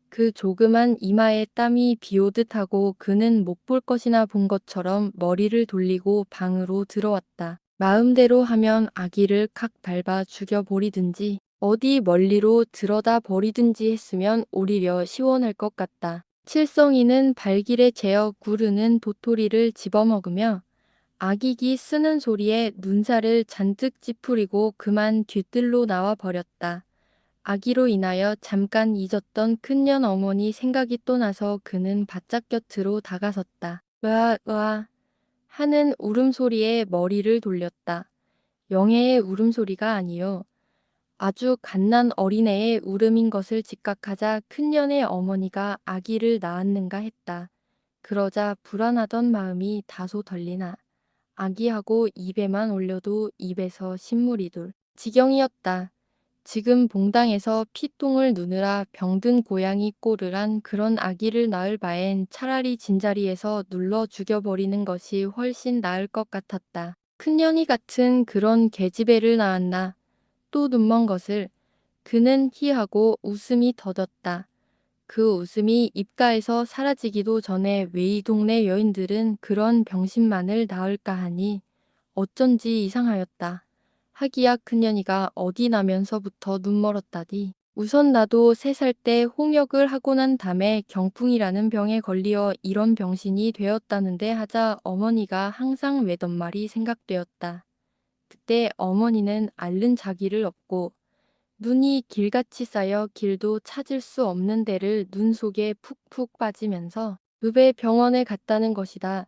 그 조그만 이마에 땀이 비오듯 하고 그는 못 볼 것이나 본 것처럼 머리를 돌리고 방으로 들어왔다. 마음대로 하면 아기를 칵 밟아 죽여버리든지 어디 멀리로 들어다 버리든지 했으면 오히려 시원할 것 같다. 칠성이는 발길에 재어 구르는 도토리를 집어먹으며 아기기 쓰는 소리에 눈살을 잔뜩 찌푸리고 그만 뒤뜰로 나와 버렸다. 아기로 인하여 잠깐 잊었던 큰년 어머니 생각이 또 나서 그는 바짝 곁으로 다가섰다. 으아, 으아 하는 울음소리에 머리를 돌렸다. 영애의 울음소리가 아니요. 아주 갓난 어린애의 울음인 것을 직각하자 큰년의 어머니가 아기를 낳았는가 했다. 그러자 불안하던 마음이 다소 덜리나 아기하고 입에만 올려도 입에서 신물이 돌 지경이었다. 지금 봉당에서 피똥을 누느라 병든 고양이 꼴을 한 그런 아기를 낳을 바엔 차라리 진자리에서 눌러 죽여버리는 것이 훨씬 나을 것 같았다. 큰년이 같은 그런 계집애를 낳았나. 또 눈먼 것을 그는 희하고 웃음이 터졌다. 그 웃음이 입가에서 사라지기도 전에 왜 이 동네 여인들은 그런 병신만을 낳을까 하니 어쩐지 이상하였다. 하기야 큰년이가 어디 나면서부터 눈멀었다디. 우선 나도 3살 때 홍역을 하고 난 담에 경풍이라는 병에 걸리어 이런 병신이 되었다는데 하자 어머니가 항상 외던 말이 생각되었다. 그때 어머니는 앓는 자기를 업고 눈이 길같이 쌓여 길도 찾을 수 없는 데를 눈 속에 푹푹 빠지면서 읍에 병원에 갔다는 것이다.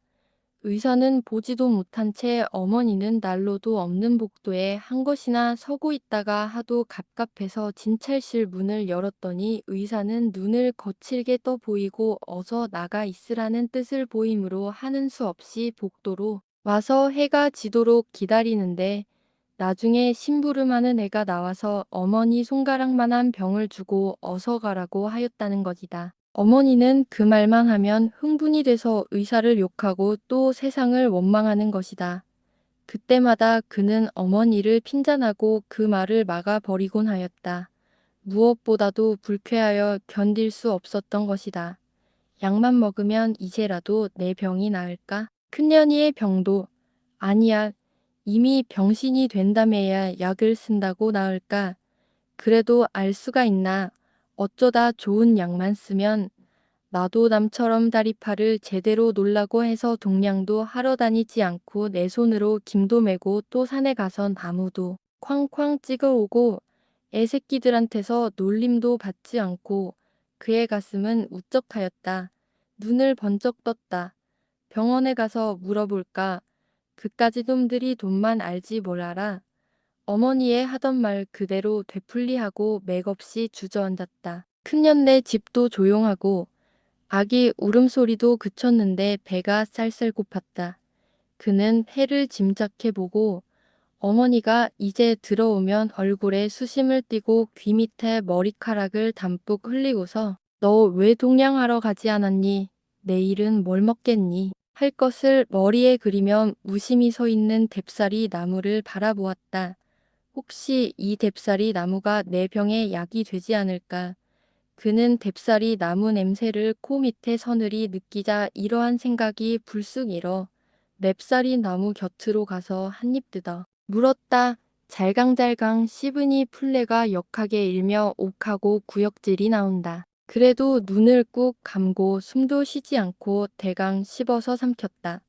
의사는 보지도 못한 채 어머니는 난로도 없는 복도에 한 것이나 서고 있다가 하도 갑갑해서 진찰실 문을 열었더니 의사는 눈을 거칠게 떠 보이고 어서 나가 있으라는 뜻을 보이므로 하는 수 없이 복도로 와서 해가 지도록 기다리는데 나중에 심부름하는 애가 나와서 어머니 손가락만한 병을 주고 어서 가라고 하였다는 것이다. 어머니는 그 말만 하면 흥분이 돼서 의사를 욕하고 또 세상을 원망하는 것이다. 그때마다 그는 어머니를 핀잔하고 그 말을 막아버리곤 하였다. 무엇보다도 불쾌하여 견딜 수 없었던 것이다. 약만 먹으면 이제라도 내 병이 나을까? 큰년이의 병도 아니야. 이미 병신이 된다며야 약을 쓴다고 나을까? 그래도 알 수가 있나? 어쩌다 좋은 약만 쓰면 나도 남처럼 다리팔을 제대로 놀라고 해서 동냥도 하러 다니지 않고 내 손으로 김도 메고 또 산에 가선 나무도 쾅쾅 찍어오고 애새끼들한테서 놀림도 받지 않고 그의 가슴은 우쩍하였다. 눈을 번쩍 떴다. 병원에 가서 물어볼까? 그까지 놈들이 돈만 알지 뭘 알아. 어머니의 하던 말 그대로 되풀이하고 맥없이 주저앉았다. 큰년네 집도 조용하고 아기 울음소리도 그쳤는데 배가 쌀쌀 고팠다. 그는 해를 짐작해보고 어머니가 이제 들어오면 얼굴에 수심을 띠고 귀 밑에 머리카락을 담뿍 흘리고서 너 왜 동냥하러 가지 않았니? 내일은 뭘 먹겠니? 할 것을 머리에 그리며 무심히 서 있는 뎁사리 나무를 바라보았다. 혹시 이 뎁사리 나무가 내 병에 약이 되지 않을까? 그는 뎁사리 나무 냄새를 코 밑에 서늘히 느끼자 이러한 생각이 불쑥 일어 맵쌀이 나무 곁으로 가서 한 입 뜯어 물었다. 잘강잘강 씹으니 풀레가 역하게 일며 옥하고 구역질이 나온다. 그래도 눈을 꾹 감고 숨도 쉬지 않고 대강 씹어서 삼켰다.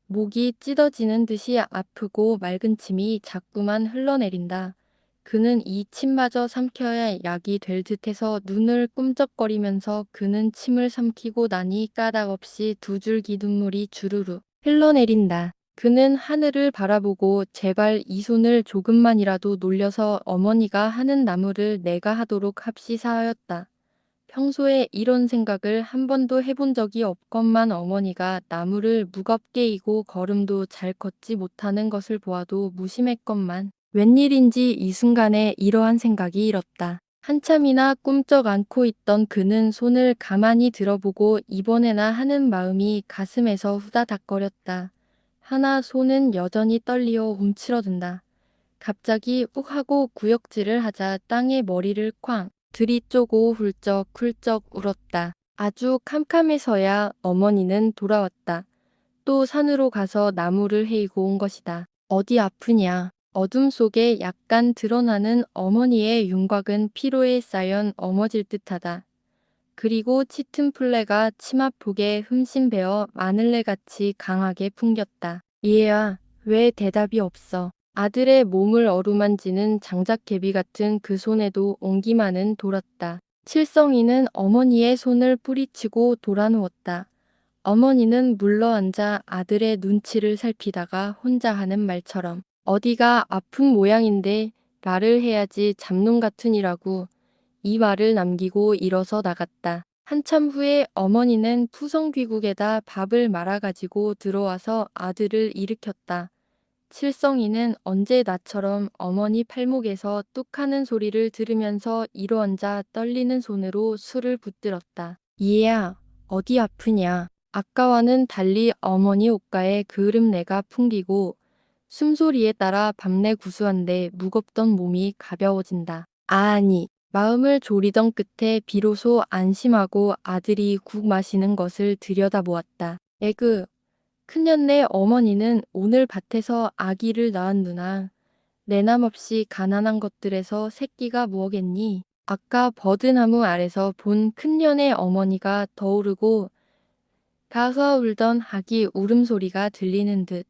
목이 찢어지는 듯이 아프고 맑은 침이 자꾸만 흘러내린다. 그는 이 침마저 삼켜야 약이 될 듯해서 눈을 꿈쩍거리면서 그는 침을 삼키고 나니 까닭없이 두 줄기 눈물이 주르르 흘러내린다. 그는 하늘을 바라보고 제발 이 손을 조금만이라도 놀려서 어머니가 하는 나무를 내가 하도록 합시사 하였다. 평소에 이런 생각을 한 번도 해본 적이 없건만 어머니가 나무를 무겁게 이고 걸음도 잘 걷지 못하는 것을 보아도 무심했건만 웬일인지 이 순간에 이러한 생각이 일었다. 한참이나 꿈쩍 않고 있던 그는 손을 가만히 들어보고 이번에나 하는 마음이 가슴에서 후다닥거렸다. 하나 손은 여전히 떨리어 움츠러든다. 갑자기 욱 하고 구역질을 하자 땅에 머리를 쾅 들이쪼고 훌쩍훌쩍 울었다. 아주 캄캄해서야 어머니는 돌아왔다. 또 산으로 가서 나무를 헤이고 온 것이다. 어디 아프냐? 어둠 속에 약간 드러나는 어머니의 윤곽은 피로에 쌓연 어머질 듯하다. 그리고 짙은 풀레가 치맛폭에 흠씬 베어 마늘레같이 강하게 풍겼다. 얘야, 왜 대답이 없어? 아들의 몸을 어루만지는 장작개비 같은 그 손에도 온기만은 돌았다. 칠성이는 어머니의 손을 뿌리치고 돌아누웠다. 어머니는 물러앉아 아들의 눈치를 살피다가 혼자 하는 말처럼 어디가 아픈 모양인데 말을 해야지 잡놈 같으니라고 이 말을 남기고 일어서 나갔다. 한참 후에 어머니는 푸성귀국에다 밥을 말아가지고 들어와서 아들을 일으켰다. 칠성이는 언제 나처럼 어머니 팔목에서 뚝하는 소리를 들으면서 일어앉아 떨리는 손으로 술을 붙들었다. 얘야, 어디 아프냐? 아까와는 달리 어머니 옷가에 그을음내가 풍기고 숨소리에 따라 밤내 구수한데 무겁던 몸이 가벼워진다. 아니, 마음을 졸이던 끝에 비로소 안심하고 아들이 국 마시는 것을 들여다보았다. 에그, 큰년네 어머니는 오늘 밭에서 아기를 낳았누나. 내남없이 가난한 것들에서 새끼가 무엇겠니? 아까 버드나무 아래서 본 큰년의 어머니가 더오르고 가서 울던 아기 울음소리가 들리는 듯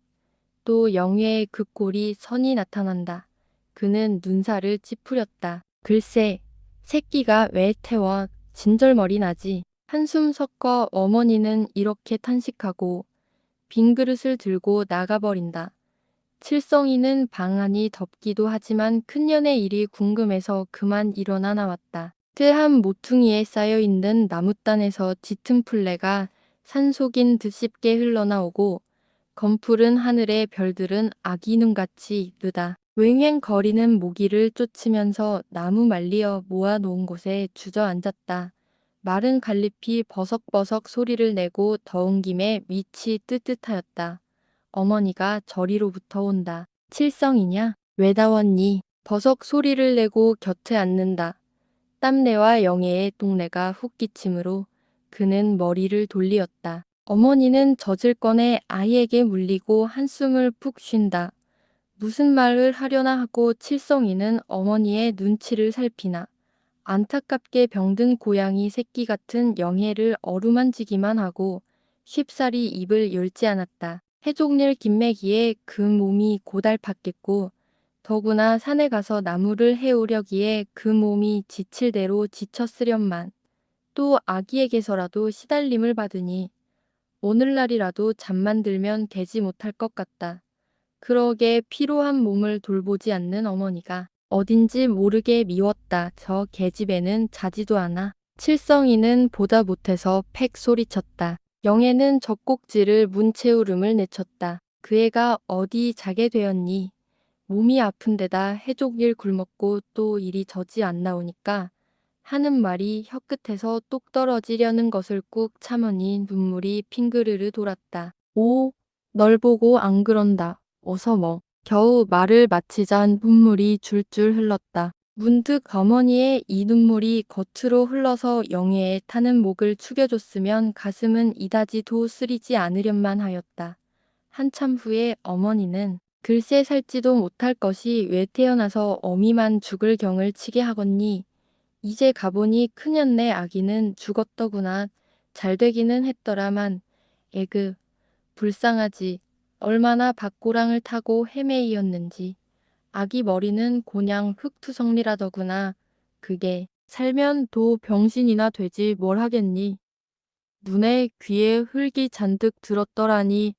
또 영예의 극골이 선이 나타난다. 그는 눈살을 찌푸렸다. 글쎄, 새끼가 왜 태워 진절머리 나지. 한숨 섞어 어머니는 이렇게 탄식하고 빈 그릇을 들고 나가버린다. 칠성이는 방 안이 덥기도 하지만 큰년의 일이 궁금해서 그만 일어나 나왔다. 뜨한 모퉁이에 쌓여있는 나뭇단에서 짙은 풀레가 산속인 듯 쉽게 흘러나오고 검푸른 하늘의 별들은 아기 눈같이 이쁘다. 왱왱거리는 모기를 쫓으면서 나무 말리어 모아놓은 곳에 주저앉았다. 마른 갈잎이 버석버석 소리를 내고 더운 김에 밑이 뜨뜻하였다. 어머니가 저리로부터 온다. 칠성이냐? 왜 나왔니? 버석 소리를 내고 곁에 앉는다. 땀내와 영예의 똥내가 훅 끼치므로 그는 머리를 돌리었다. 어머니는 젖을 꺼내 아이에게 물리고 한숨을 푹 쉰다. 무슨 말을 하려나 하고 칠성이는 어머니의 눈치를 살피나 안타깝게 병든 고양이 새끼 같은 영예를 어루만지기만 하고 쉽사리 입을 열지 않았다. 해족일 김매기에 그 몸이 고달팠겠고 더구나 산에 가서 나무를 해오려기에 그 몸이 지칠 대로 지쳤으련만 또 아기에게서라도 시달림을 받으니 오늘날이라도 잠만 들면 되지 못할 것 같다. 그러게 피로한 몸을 돌보지 않는 어머니가 어딘지 모르게 미웠다. 저 계집애는 자지도 않아. 칠성이는 보다 못해서 팩 소리쳤다. 영애는 젖꼭지를 문채울음을 내쳤다. 그 애가 어디 자게 되었니? 몸이 아픈데다 해족일 굶었고 또 일이 저지 안 나오니까 하는 말이 혀끝에서 똑 떨어지려는 것을 꾹 참으니 눈물이 핑그르르 돌았다. 오, 널 보고 안 그런다. 어서 뭐. 겨우 말을 마치자 눈물이 줄줄 흘렀다. 문득 어머니의 이 눈물이 겉으로 흘러서 영예에 타는 목을 축여줬으면 가슴은 이다지도 쓰리지 않으련만 하였다. 한참 후에 어머니는 글쎄 살지도 못할 것이 왜 태어나서 어미만 죽을 경을 치게 하겠니. 이제 가보니 큰년네 아기는 죽었더구나. 잘 되기는 했더라만 에그 불쌍하지. 얼마나 밭고랑을 타고 헤매이었는지. 아기 머리는 곤양 흙투성리라더구나. 그게 살면 도 병신이나 되지 뭘 하겠니. 눈에 귀에 흙이 잔뜩 들었더라니.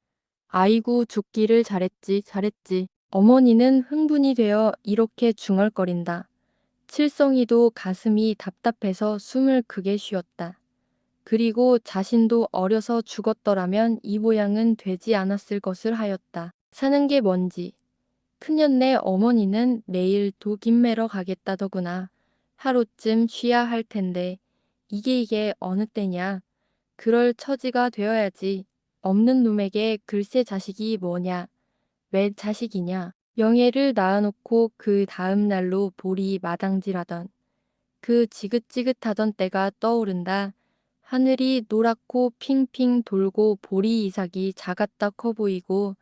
아이고 죽기를 잘했지 잘했지. 어머니는 흥분이 되어 이렇게 중얼거린다. 칠성이도 가슴이 답답해서 숨을 크게 쉬었다. 그리고 자신도 어려서 죽었더라면 이 모양은 되지 않았을 것을 하였다. 사는 게 뭔지. 큰년네 어머니는 내일 독임 매러 가겠다더구나. 하루쯤 쉬야 할 텐데 이게 어느 때냐. 그럴 처지가 되어야지. 없는 놈에게 글쎄 자식이 뭐냐. 왜 자식이냐. 영애를 낳아놓고 그 다음 날로 볼이 마당질하던 그 지긋지긋하던 때가 떠오른다. 하늘이 노랗고 핑핑 돌고 보리 이삭이 작았다 커 보이고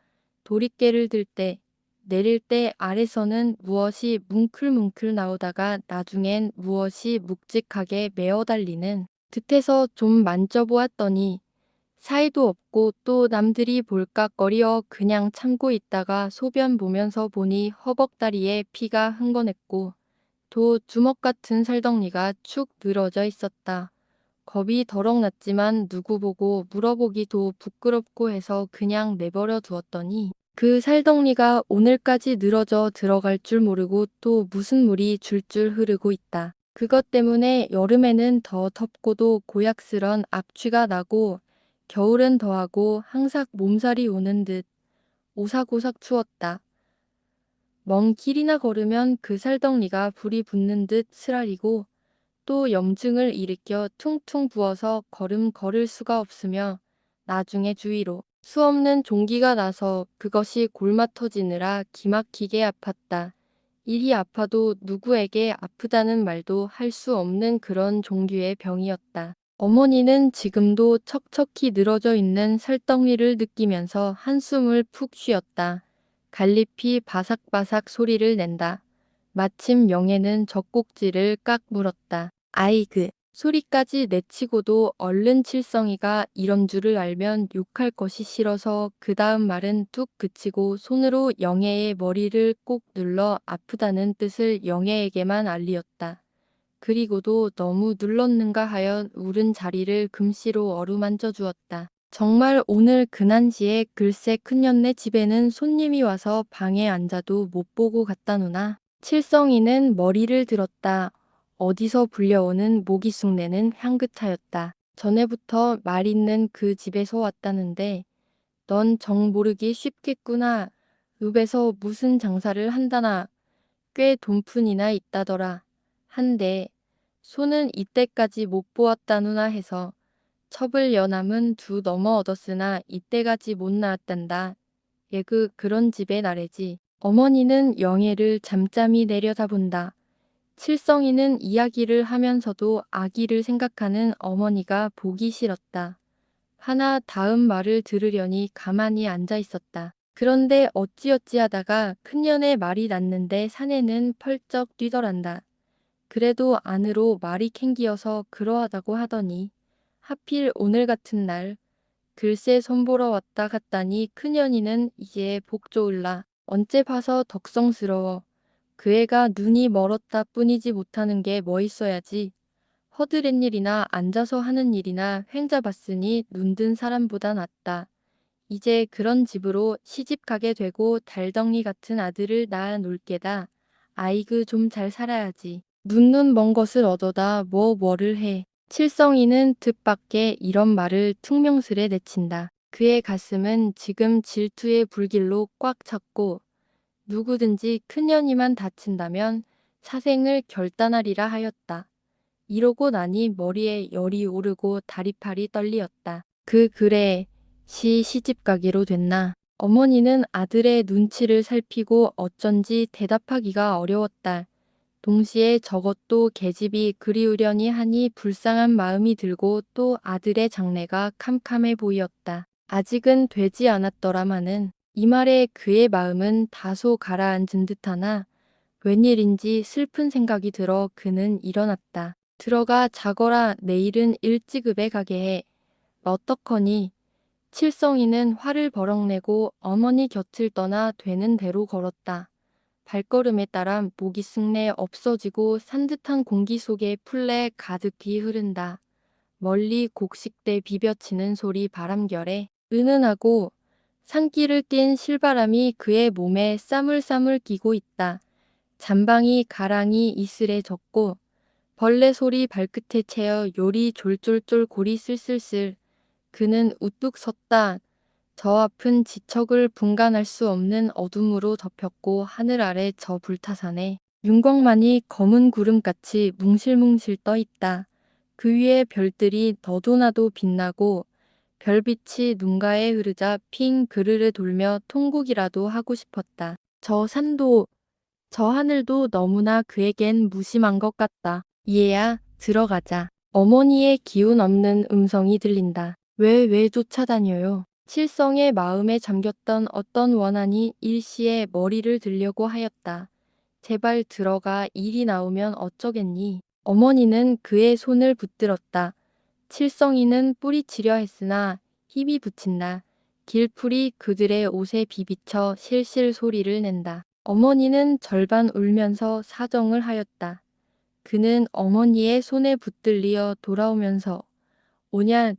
도리깨를 들 때 내릴 때 아래서는 무엇이 뭉클뭉클 나오다가 나중엔 무엇이 묵직하게 메어 달리는 듯해서 좀 만져보았더니 사이도 없고 또 남들이 볼깍거리어 그냥 참고 있다가 소변 보면서 보니 허벅다리에 피가 흥건했고 도 주먹 같은 살덩이가 축 늘어져 있었다. 겁이 더럭 났지만 누구 보고 물어보기도 부끄럽고 해서 그냥 내버려 두었더니 그 살덩이가 오늘까지 늘어져 들어갈 줄 모르고 또 무슨 물이 줄줄 흐르고 있다. 그것 때문에 여름에는 더 덥고도 고약스런 악취가 나고 겨울은 더하고 항상 몸살이 오는 듯 오삭오삭 추웠다. 먼 길이나 걸으면 그 살덩이가 불이 붙는 듯 쓰라리고 또 염증을 일으켜 퉁퉁 부어서 걸음 걸을 수가 없으며 나중에 주위로 수없는 종기가 나서 그것이 골마 터지느라 기막히게 아팠다. 일이 아파도 누구에게 아프다는 말도 할 수 없는 그런 종류의 병이었다. 어머니는 지금도 척척히 늘어져 있는 살덩이를 느끼면서 한숨을 푹 쉬었다. 갈잎이 바삭바삭 소리를 낸다. 마침 영애는 젖꼭지를 깍 물었다. 아이그 소리까지 내치고도 얼른 칠성이가 이런 줄을 알면 욕할 것이 싫어서 그 다음 말은 뚝 그치고 손으로 영애의 머리를 꼭 눌러 아프다는 뜻을 영애에게만 알리었다. 그리고도 너무 눌렀는가 하여 울은 자리를 금시로 어루만져 주었다. 정말 오늘 근한시에 글쎄 큰년네 집에는 손님이 와서 방에 앉아도 못 보고 갔다누나. 칠성이는 머리를 들었다. 어디서 불려오는 모기 쑥내는 향긋하였다. 전에부터 말 있는 그 집에서 왔다는데 넌 정 모르기 쉽겠구나. 읍에서 무슨 장사를 한다나. 꽤 돈푼이나 있다더라. 한데 소는 이때까지 못 보았다누나 해서 첩을 여남은 두 넘어 얻었으나 이때까지 못 나왔단다. 예그 그런 집의 나래지. 어머니는 영애를 잠잠히 내려다본다. 칠성이는 이야기를 하면서도 아기를 생각하는 어머니가 보기 싫었다. 하나 다음 말을 들으려니 가만히 앉아 있었다. 그런데 어찌어찌 하다가 큰년의 말이 났는데 사내는 펄쩍 뛰더란다. 그래도 안으로 말이 캥기어서 그러하다고 하더니 하필 오늘 같은 날 글쎄 손보러 왔다 갔다니 큰년이는 이제 복 좋을라. 언제 봐서 덕성스러워. 그 애가 눈이 멀었다 뿐이지 못하는 게 뭐 있어야지. 허드렛 일이나 앉아서 하는 일이나 횡자 봤으니 눈든 사람보다 낫다. 이제 그런 집으로 시집가게 되고 달덩이 같은 아들을 낳아 놓을 게다. 아이그 좀 잘 살아야지. 눈눈 먼 것을 얻어다 뭐를 해. 칠성이는 뜻밖의 이런 말을 퉁명스레 내친다. 그의 가슴은 지금 질투의 불길로 꽉 찼고 누구든지 큰년이만 다친다면 사생을 결단하리라 하였다. 이러고 나니 머리에 열이 오르고 다리팔이 떨리었다. 그 글에 시집가기로 됐나. 어머니는 아들의 눈치를 살피고 어쩐지 대답하기가 어려웠다. 동시에 저것도 계집이 그리우려니 하니 불쌍한 마음이 들고 또 아들의 장래가 캄캄해 보이었다. 아직은 되지 않았더라마는 이 말에 그의 마음은 다소 가라앉은 듯하나 웬일인지 슬픈 생각이 들어 그는 일어났다. 들어가 자거라. 내일은 일찌급에 가게 해. 어떡하니? 칠성이는 화를 버럭내고 어머니 곁을 떠나 되는 대로 걸었다. 발걸음에 따라 목이 쓱내 없어지고 산뜻한 공기 속에 풀레 가득히 흐른다. 멀리 곡식대 비벼치는 소리 바람결에 은은하고 산길을 띤 실바람이 그의 몸에 싸물싸물 끼고 있다. 잔방이 가랑이 이슬에 젖고 벌레 소리 발끝에 채어 요리 졸졸졸 고리 쓸쓸쓸. 그는 우뚝 섰다. 저 앞은 지척을 분간할 수 없는 어둠으로 덮였고 하늘 아래 저 불타산에 윤곽만이 검은 구름같이 뭉실뭉실 떠 있다. 그 위에 별들이 너도나도 빛나고 별빛이 눈가에 흐르자 핑 그르르 돌며 통곡이라도 하고 싶었다. 저 산도 저 하늘도 너무나 그에겐 무심한 것 같다. 얘야, 들어가자. 어머니의 기운 없는 음성이 들린다. 왜 쫓아다녀요? 칠성의 마음에 잠겼던 어떤 원한이 일시에 머리를 들려고 하였다. 제발 들어가. 일이 나오면 어쩌겠니? 어머니는 그의 손을 붙들었다. 칠성이는 뿌리치려 했으나 힘이 붙인다. 길풀이 그들의 옷에 비비쳐 실실 소리를 낸다. 어머니는 절반 울면서 사정을 하였다. 그는 어머니의 손에 붙들리어 돌아오면서 오냐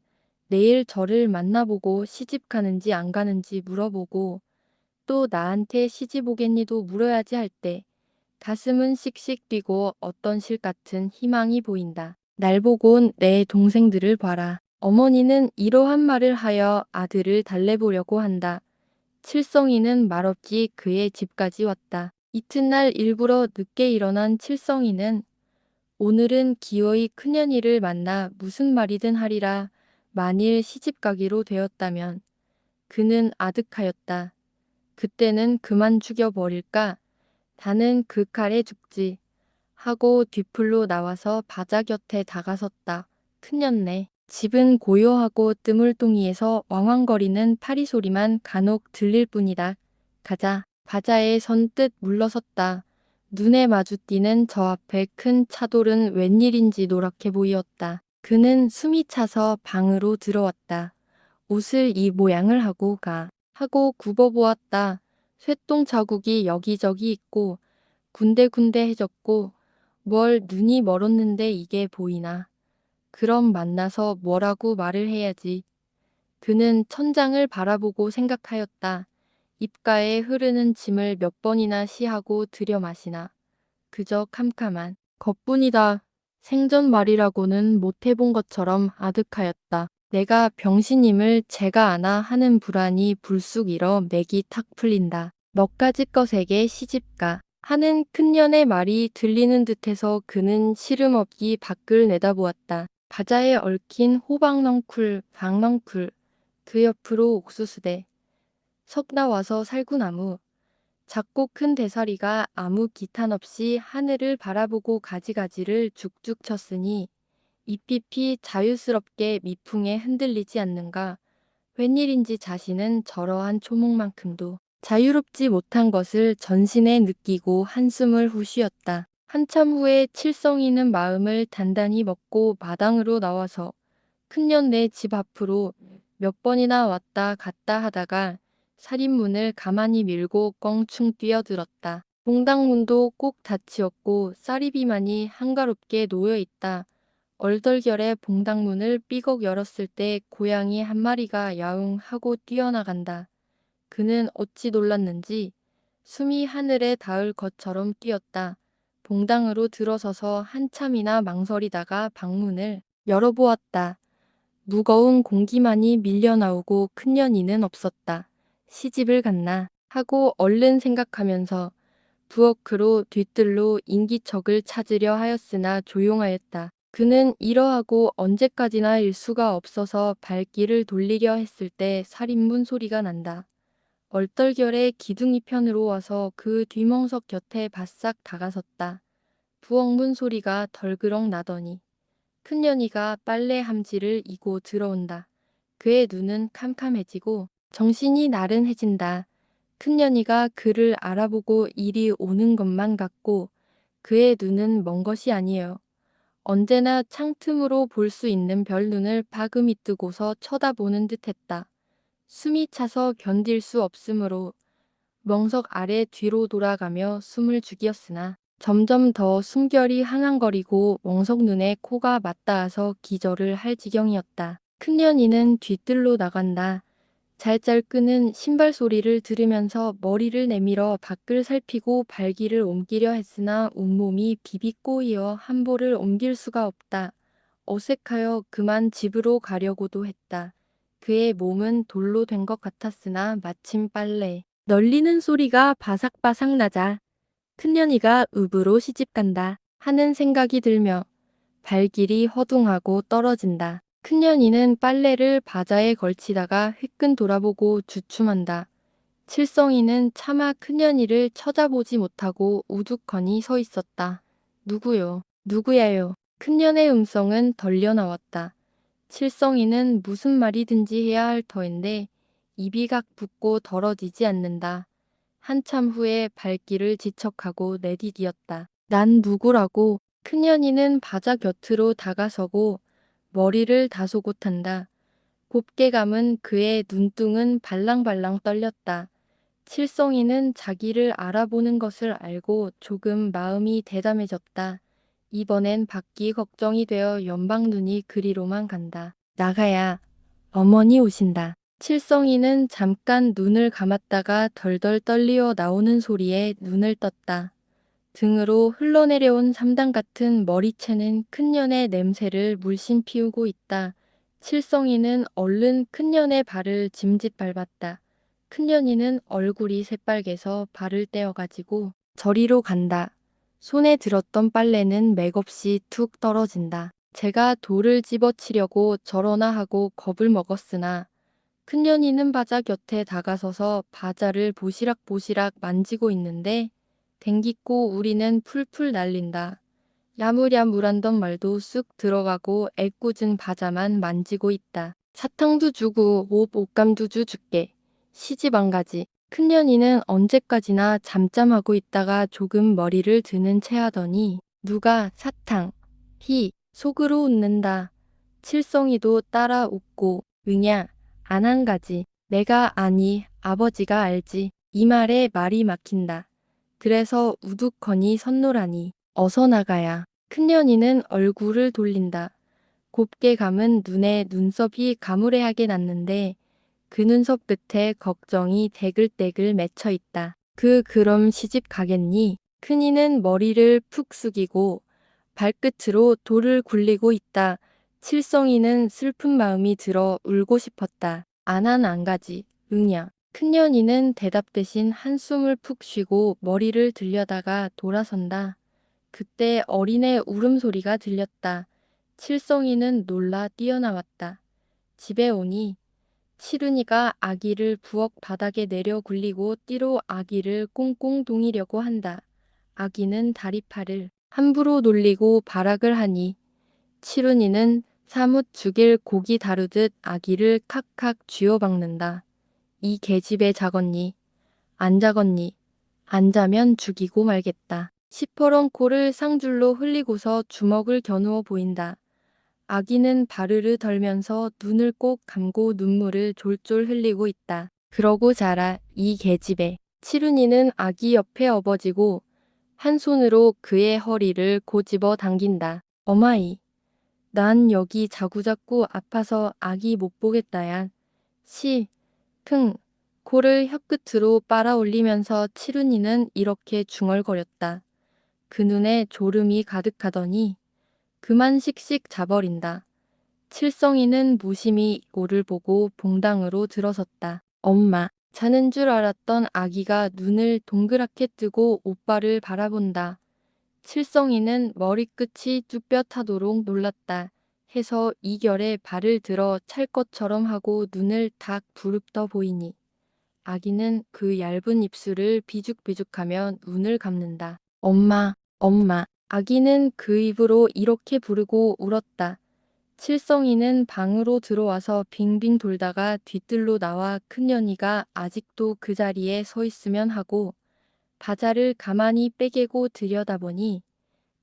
내일 저를 만나보고 시집 가는지 안 가는지 물어보고 또 나한테 시집 오겠니도 물어야지 할 때 가슴은 씩씩 뛰고 어떤 실 같은 희망이 보인다. 날 보고 온 내 동생들을 봐라. 어머니는 이러한 말을 하여 아들을 달래보려고 한다. 칠성이는 말없이 그의 집까지 왔다. 이튿날 일부러 늦게 일어난 칠성이는 오늘은 기어이 큰년이를 만나 무슨 말이든 하리라. 만일 시집가기로 되었다면 그는 아득하였다. 그때는 그만 죽여버릴까? 나는 그 칼에 죽지. 하고 뒤풀로 나와서 바자 곁에 다가섰다. 큰년네. 집은 고요하고 뜨물동이에서 왕왕거리는 파리 소리만 간혹 들릴 뿐이다. 가자. 바자에 선뜻 물러섰다. 눈에 마주띄는 저 앞에 큰 차돌은 웬일인지 노랗게 보이었다. 그는 숨이 차서 방으로 들어왔다. 옷을 이 모양을 하고 가. 하고 굽어보았다. 쇠똥 자국이 여기저기 있고 군데군데해졌고 뭘 눈이 멀었는데 이게 보이나. 그럼 만나서 뭐라고 말을 해야지. 그는 천장을 바라보고 생각하였다. 입가에 흐르는 침을 몇 번이나 시하고 들여 마시나. 그저 캄캄한 것뿐이다. 생전 말이라고는 못 해본 것처럼 아득하였다. 내가 병신임을 제가 아나 하는 불안이 불쑥 일어 맥이 탁 풀린다. 몇 가지 것에게 시집가 하는 큰년의 말이 들리는 듯해서 그는 시름없이 밖을 내다보았다. 바자에 얽힌 호박넝쿨, 박넝쿨, 그 옆으로 옥수수대, 석 나와서 살구나무, 작고 큰 대사리가 아무 기탄 없이 하늘을 바라보고 가지가지를 죽죽 쳤으니 잎잎이 자유스럽게 미풍에 흔들리지 않는가. 웬일인지 자신은 저러한 초목만큼도 자유롭지 못한 것을 전신에 느끼고 한숨을 후쉬었다. 한참 후에 칠성이는 마음을 단단히 먹고 마당으로 나와서 큰년네 집 앞으로 몇 번이나 왔다 갔다 하다가 살인문을 가만히 밀고 껑충 뛰어들었다. 동당문도 꼭 닫히었고 쌀이비만이 한가롭게 놓여 있다. 얼떨결에 봉당문을 삐걱 열었을 때 고양이 한 마리가 야웅 하고 뛰어나간다. 그는 어찌 놀랐는지 숨이 하늘에 닿을 것처럼 뛰었다. 봉당으로 들어서서 한참이나 망설이다가 방문을 열어보았다. 무거운 공기만이 밀려나오고 큰년이는 없었다. 시집을 갔나 하고 얼른 생각하면서 부엌으로 뒤뜰로 인기척을 찾으려 하였으나 조용하였다. 그는 이러하고 언제까지나 일 수가 없어서 발길을 돌리려 했을 때 살인문 소리가 난다. 얼떨결에 기둥이 편으로 와서 그 뒤멍석 곁에 바싹 다가섰다. 부엌문 소리가 덜그럭 나더니 큰년이가 빨래 함지를 이고 들어온다. 그의 눈은 캄캄해지고 정신이 나른해진다. 큰년이가 그를 알아보고 이리 오는 것만 같고 그의 눈은 먼 것이 아니에요. 언제나 창틈으로 볼 수 있는 별눈을 바금이 뜨고서 쳐다보는 듯했다. 숨이 차서 견딜 수 없으므로 멍석 아래 뒤로 돌아가며 숨을 죽이었으나 점점 더 숨결이 항항거리고 멍석 눈에 코가 맞닿아서 기절을 할 지경이었다. 큰년이는 뒤뜰로 나간다. 잘잘 끄는 신발 소리를 들으면서 머리를 내밀어 밖을 살피고 발길을 옮기려 했으나 온몸이 비비 꼬이어 한 볼을 옮길 수가 없다. 어색하여 그만 집으로 가려고도 했다. 그의 몸은 돌로 된 것 같았으나 마침 빨래 널리는 소리가 바삭바삭 나자 큰년이가 읍으로 시집간다 하는 생각이 들며 발길이 허둥하고 떨어진다. 큰년이는 빨래를 바자에 걸치다가 휘끈 돌아보고 주춤한다. 칠성이는 차마 큰년이를 쳐다보지 못하고 우두커니 서 있었다. 누구요? 누구야요? 큰년의 음성은 덜려 나왔다. 칠성이는 무슨 말이든지 해야 할 터인데 입이 각 붙고 더러지지 않는다. 한참 후에 발길을 지척하고 내디디었다. 난 누구라고? 큰년이는 바자 곁으로 다가서고 머리를 다소곳한다. 곱게 감은 그의 눈등은 발랑발랑 떨렸다. 칠성이는 자기를 알아보는 것을 알고 조금 마음이 대담해졌다. 이번엔 받기 걱정이 되어 연방 눈이 그리로만 간다. 나가야 어머니 오신다. 칠성이는 잠깐 눈을 감았다가 덜덜 떨리어 나오는 소리에 눈을 떴다. 등으로 흘러내려온 삼당 같은 머리채는 큰년의 냄새를 물씬 피우고 있다. 칠성이는 얼른 큰년의 발을 짐짓 밟았다. 큰년이는 얼굴이 새빨개서 발을 떼어가지고 저리로 간다. 손에 들었던 빨래는 맥없이 툭 떨어진다. 제가 돌을 집어치려고 저러나 하고 겁을 먹었으나 큰년이는 바자 곁에 다가서서 바자를 보시락보시락 만지고 있는데 댕기꼬 우리는 풀풀 날린다. 야물야물한던 말도 쑥 들어가고 애꿎은 바자만 만지고 있다. 사탕도 주고 옷감도 줄게. 시집 안 가지. 큰년이는 언제까지나 잠잠하고 있다가 조금 머리를 드는 채 하더니 누가 사탕, 속으로 웃는다. 칠성이도 따라 웃고 응야 안 한 가지. 내가 아니 아버지가 알지. 이 말에 말이 막힌다. 그래서 우두커니 선노라니 어서 나가야. 큰년이는 얼굴을 돌린다. 곱게 감은 눈에 눈썹이 가무레하게 났는데 그 눈썹 끝에 걱정이 대글대글 맺혀 있다. 그럼 시집 가겠니? 큰이는 머리를 푹 숙이고 발끝으로 돌을 굴리고 있다. 칠성이는 슬픈 마음이 들어 울고 싶었다. 안 가지. 응야. 큰년이는 대답 대신 한숨을 푹 쉬고 머리를 들려다가 돌아선다. 그때 어린애 울음소리가 들렸다. 칠성이는 놀라 뛰어나왔다. 집에 오니 칠은이가 아기를 부엌 바닥에 내려 굴리고 띠로 아기를 꽁꽁 동이려고 한다. 아기는 다리팔을 함부로 놀리고 발악을 하니 칠은이는 사뭇 죽일 고기 다루듯 아기를 칵칵 쥐어박는다. 이 계집애 자겄니? 안 자겄니? 안 자면 죽이고 말겠다. 시퍼런 코를 쌍줄로 흘리고서 주먹을 겨누어 보인다. 아기는 바르르 덜면서 눈을 꼭 감고 눈물을 졸졸 흘리고 있다. 그러고 자라 이 계집애. 칠훈이는 아기 옆에 업어지고 한 손으로 그의 허리를 고집어 당긴다. 어마이. 난 여기 자꾸자꾸 아파서 아기 못 보겠다야. 코를 혀끝으로 빨아 올리면서 칠훈이는 이렇게 중얼거렸다. 그 눈에 졸음이 가득하더니 그만 씩씩 자버린다. 칠성이는 무심히 꼴을 보고 봉당으로 들어섰다. 엄마, 자는 줄 알았던 아기가 눈을 동그랗게 뜨고 오빠를 바라본다. 칠성이는 머리끝이 쭈뼛하도록 놀랐다. 해서 이결에 발을 들어 찰 것처럼 하고 눈을 탁 부릅떠 보이니 아기는 그 얇은 입술을 비죽비죽하며 눈을 감는다. 엄마, 엄마. 아기는 그 입으로 이렇게 부르고 울었다. 칠성이는 방으로 들어와서 빙빙 돌다가 뒤뜰로 나와 큰년이가 아직도 그 자리에 서 있으면 하고 바자를 가만히 빼개고 들여다보니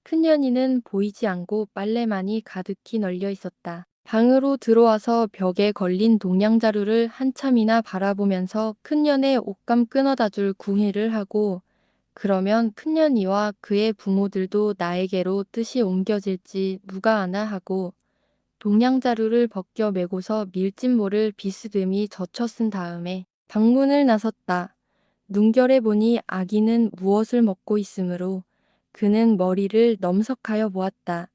큰년이는 보이지 않고 빨래만이 가득히 널려 있었다. 방으로 들어와서 벽에 걸린 동양자루를 한참이나 바라보면서 큰년의 옷감 끊어다 줄 궁리를 하고 그러면 큰년이와 그의 부모들도 나에게로 뜻이 옮겨질지 누가 아나 하고 동양자루를 벗겨 메고서 밀짚모를 비스듬히 젖혀 쓴 다음에 방문을 나섰다. 눈결에 보니 아기는 무엇을 먹고 있으므로 그는 머리를 넘석하여 보았다.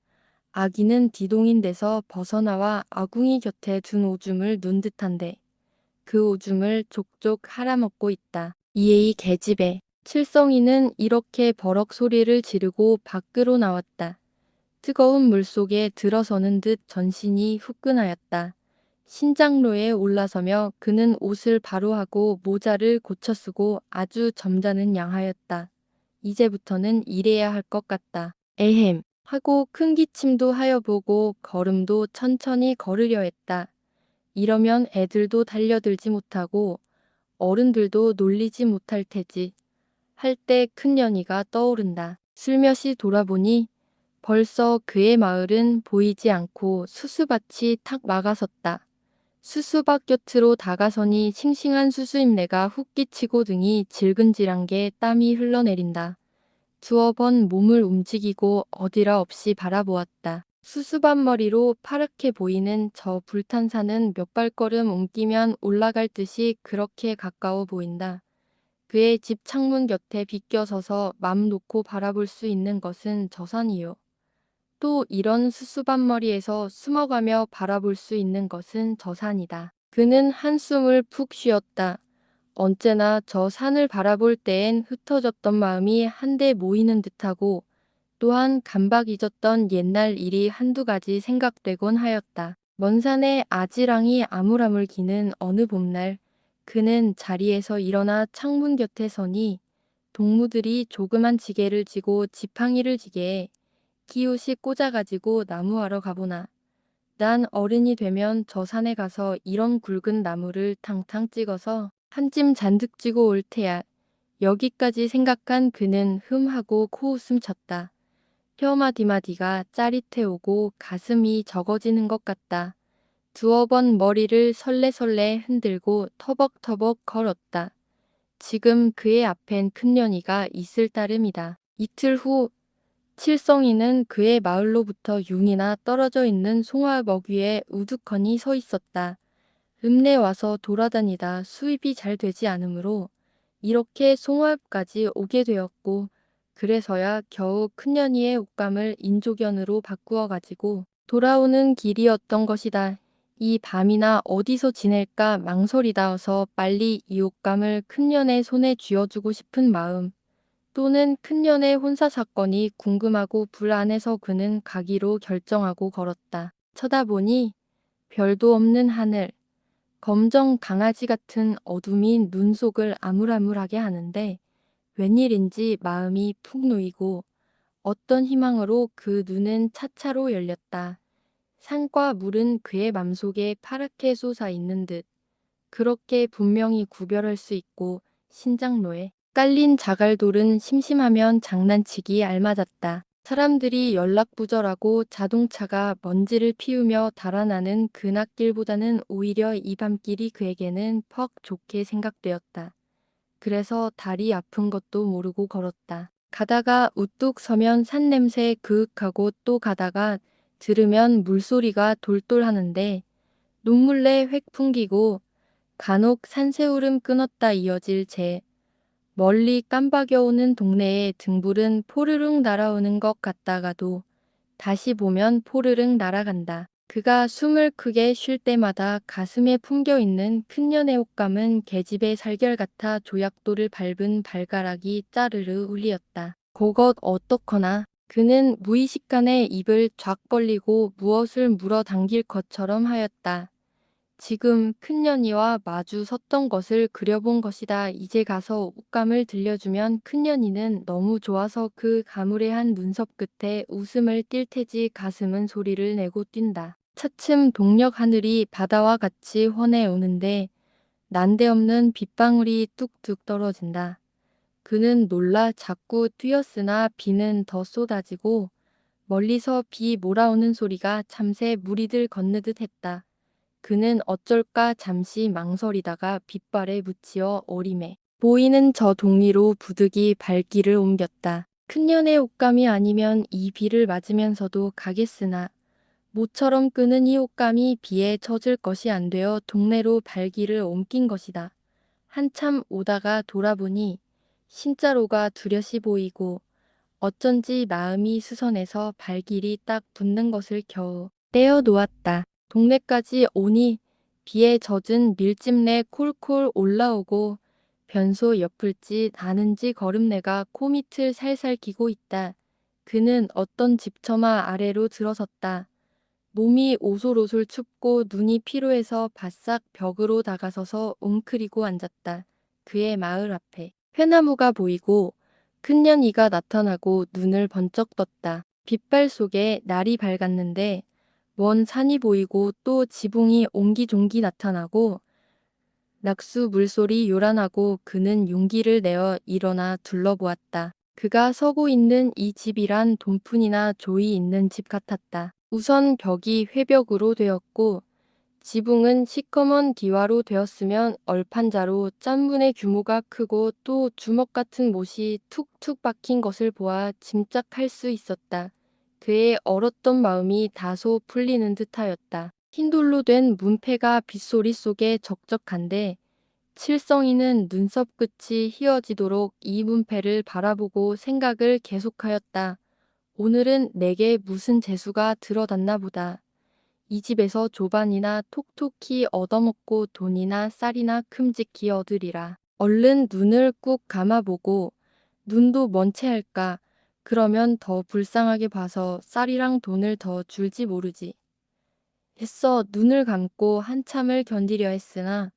아기는 디동인 데서 벗어나와 아궁이 곁에 둔 오줌을 눈 듯한데 그 오줌을 족족 할아먹고 있다. 이에이 계집애. 칠성이는 이렇게 버럭 소리를 지르고 밖으로 나왔다. 뜨거운 물속에 들어서는 듯 전신이 후끈하였다. 신장로에 올라서며 그는 옷을 바로 하고 모자를 고쳐 쓰고 아주 점잖은 양하였다. 이제부터는 일해야 할 것 같다. 에헴 하고 큰 기침도 하여 보고 걸음도 천천히 걸으려 했다. 이러면 애들도 달려들지 못하고 어른들도 놀리지 못할 테지. 할 때 큰년이가 떠오른다. 슬며시 돌아보니 벌써 그의 마을은 보이지 않고 수수밭이 탁 막아섰다. 수수밭 곁으로 다가서니 싱싱한 수수잎내가 훅 끼치고 등이 질근질한 게 땀이 흘러내린다. 두어 번 몸을 움직이고 어디라 없이 바라보았다. 수수밭 머리로 파랗게 보이는 저 불탄 산은 몇 발걸음 옮기면 올라갈 듯이 그렇게 가까워 보인다. 그의 집 창문 곁에 비껴서서 맘 놓고 바라볼 수 있는 것은 저 산이요. 또 이런 수수밭머리에서 숨어가며 바라볼 수 있는 것은 저 산이다. 그는 한숨을 푹 쉬었다. 언제나 저 산을 바라볼 때엔 흩어졌던 마음이 한데 모이는 듯하고 또한 감박 잊었던 옛날 일이 한두 가지 생각되곤 하였다. 먼 산에 아지랑이 아물아물 기는 어느 봄날 그는 자리에서 일어나 창문 곁에 서니 동무들이 조그만 지게를 지고 지팡이를 지게에 기웃이 꽂아가지고 나무하러 가보나. 난 어른이 되면 저 산에 가서 이런 굵은 나무를 탕탕 찍어서 한 짐 잔뜩 쥐고 올 테야. 여기까지 생각한 그는 흠하고 코웃음 쳤다. 혀 마디마디가 짜릿해 오고 가슴이 적어지는 것 같다. 두어 번 머리를 설레설레 흔들고 터벅터벅 걸었다. 지금 그의 앞엔 큰년이가 있을 따름이다. 이틀 후 칠성이는 그의 마을로부터 융이나 떨어져 있는 송화벽 위에 우두커니 서 있었다. 읍내 와서 돌아다니다 수입이 잘 되지 않으므로 이렇게 송화읍까지 오게 되었고 그래서야 겨우 큰년이의 옷감을 인조견으로 바꾸어 가지고 돌아오는 길이었던 것이다. 이 밤이나 어디서 지낼까 망설이다어서 빨리 이 옷감을 큰년의 손에 쥐어주고 싶은 마음 또는 큰년의 혼사 사건이 궁금하고 불안해서 그는 가기로 결정하고 걸었다. 쳐다보니 별도 없는 하늘, 검정 강아지 같은 어둠이 눈 속을 아물아물하게 하는데 웬일인지 마음이 푹 놓이고 어떤 희망으로 그 눈은 차차로 열렸다. 산과 물은 그의 맘속에 파랗게 솟아 있는 듯 그렇게 분명히 구별할 수 있고 신장로에 깔린 자갈돌은 심심하면 장난치기 알맞았다. 사람들이 연락부절하고 자동차가 먼지를 피우며 달아나는 그낮길보다는 오히려 이 밤길이 그에게는 퍽 좋게 생각되었다. 그래서 다리 아픈 것도 모르고 걸었다. 가다가 우뚝 서면 산냄새 그윽하고 또 가다가 들으면 물소리가 돌돌하는데 눈물내 획 풍기고 간혹 산새울음 끊었다 이어질 제 멀리 깜박여오는 동네에 등불은 포르륵 날아오는 것 같다가도 다시 보면 포르륵 날아간다. 그가 숨을 크게 쉴 때마다 가슴에 품겨있는 큰년의 옷감은 계집의 살결 같아 조약돌을 밟은 발가락이 짜르르 울리었다. 그것 어떻거나 그는 무의식간에 입을 쫙 벌리고 무엇을 물어당길 것처럼 하였다. 지금 큰년이와 마주 섰던 것을 그려본 것이다. 이제 가서 옷감을 들려주면 큰년이는 너무 좋아서 그 가무레한 눈썹 끝에 웃음을 띌 테지 가슴은 소리를 내고 뛴다. 차츰 동력 하늘이 바다와 같이 훤해 오는데 난데없는 빗방울이 뚝뚝 떨어진다. 그는 놀라 자꾸 뛰었으나 비는 더 쏟아지고 멀리서 비 몰아오는 소리가 참새 무리들 건너듯 했다. 그는 어쩔까 잠시 망설이다가 빗발에 묻히어 어림에 보이는 저 동리로 부득이 발길을 옮겼다. 큰년의 옷감이 아니면 이 비를 맞으면서도 가겠으나 모처럼 끄는 이 옷감이 비에 젖을 것이 안 되어 동네로 발길을 옮긴 것이다. 한참 오다가 돌아보니 신자로가 뚜렷이 보이고 어쩐지 마음이 수선해서 발길이 딱 붙는 것을 겨우 떼어 놓았다. 동네까지 오니 비에 젖은 밀짚내 콜콜 올라오고 변소 엿을지 아는지 걸음내가 코밑을 살살 기고 있다. 그는 어떤 집처마 아래로 들어섰다. 몸이 오솔오솔 춥고 눈이 피로해서 바싹 벽으로 다가서서 웅크리고 앉았다. 그의 마을 앞에 회나무가 보이고 큰년이가 나타나고 눈을 번쩍 떴다. 빗발 속에 날이 밝았는데 먼 산이 보이고 또 지붕이 옹기종기 나타나고 낙수 물소리 요란하고 그는 용기를 내어 일어나 둘러보았다. 그가 서고 있는 이 집이란 돈푼이나 조이 있는 집 같았다. 우선 벽이 회벽으로 되었고 지붕은 시커먼 디화로 되었으면 얼판자로 짠문의 규모가 크고 또 주먹 같은 못이 툭툭 박힌 것을 보아 짐작할 수 있었다. 그의 얼었던 마음이 다소 풀리는 듯하였다. 흰돌로 된 문패가 빗소리 속에 적적한데 칠성이는 눈썹 끝이 휘어지도록 이 문패를 바라보고 생각을 계속하였다. 오늘은 내게 무슨 재수가 들어닿나 보다. 이 집에서 조반이나 톡톡히 얻어먹고 돈이나 쌀이나 큼직히 얻으리라. 얼른 눈을 꾹 감아보고 눈도 먼 채 할까. 그러면 더 불쌍하게 봐서 쌀이랑 돈을 더 줄지 모르지. 했어 눈을 감고 한참을 견디려 했으나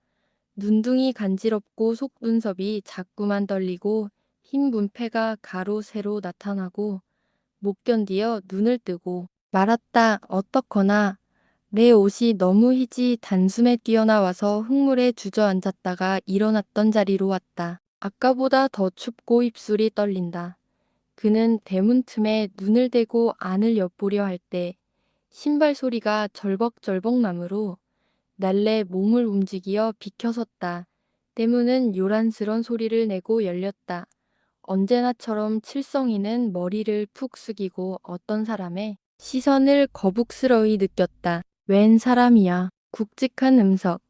눈둥이 간지럽고 속눈썹이 자꾸만 떨리고 흰 문패가 가로 세로 나타나고 못 견디어 눈을 뜨고 말았다. 어떡거나 내 옷이 너무 희지 단숨에 뛰어나와서 흙물에 주저앉았다가 일어났던 자리로 왔다. 아까보다 더 춥고 입술이 떨린다. 그는 대문 틈에 눈을 대고 안을 엿보려 할 때 신발 소리가 절벅절벅 나므로 날래 몸을 움직이어 비켜섰다. 대문은 요란스런 소리를 내고 열렸다. 언제나처럼 칠성이는 머리를 푹 숙이고 어떤 사람의 시선을 거북스러이 느꼈다. 웬 사람이야. 굵직한 음석.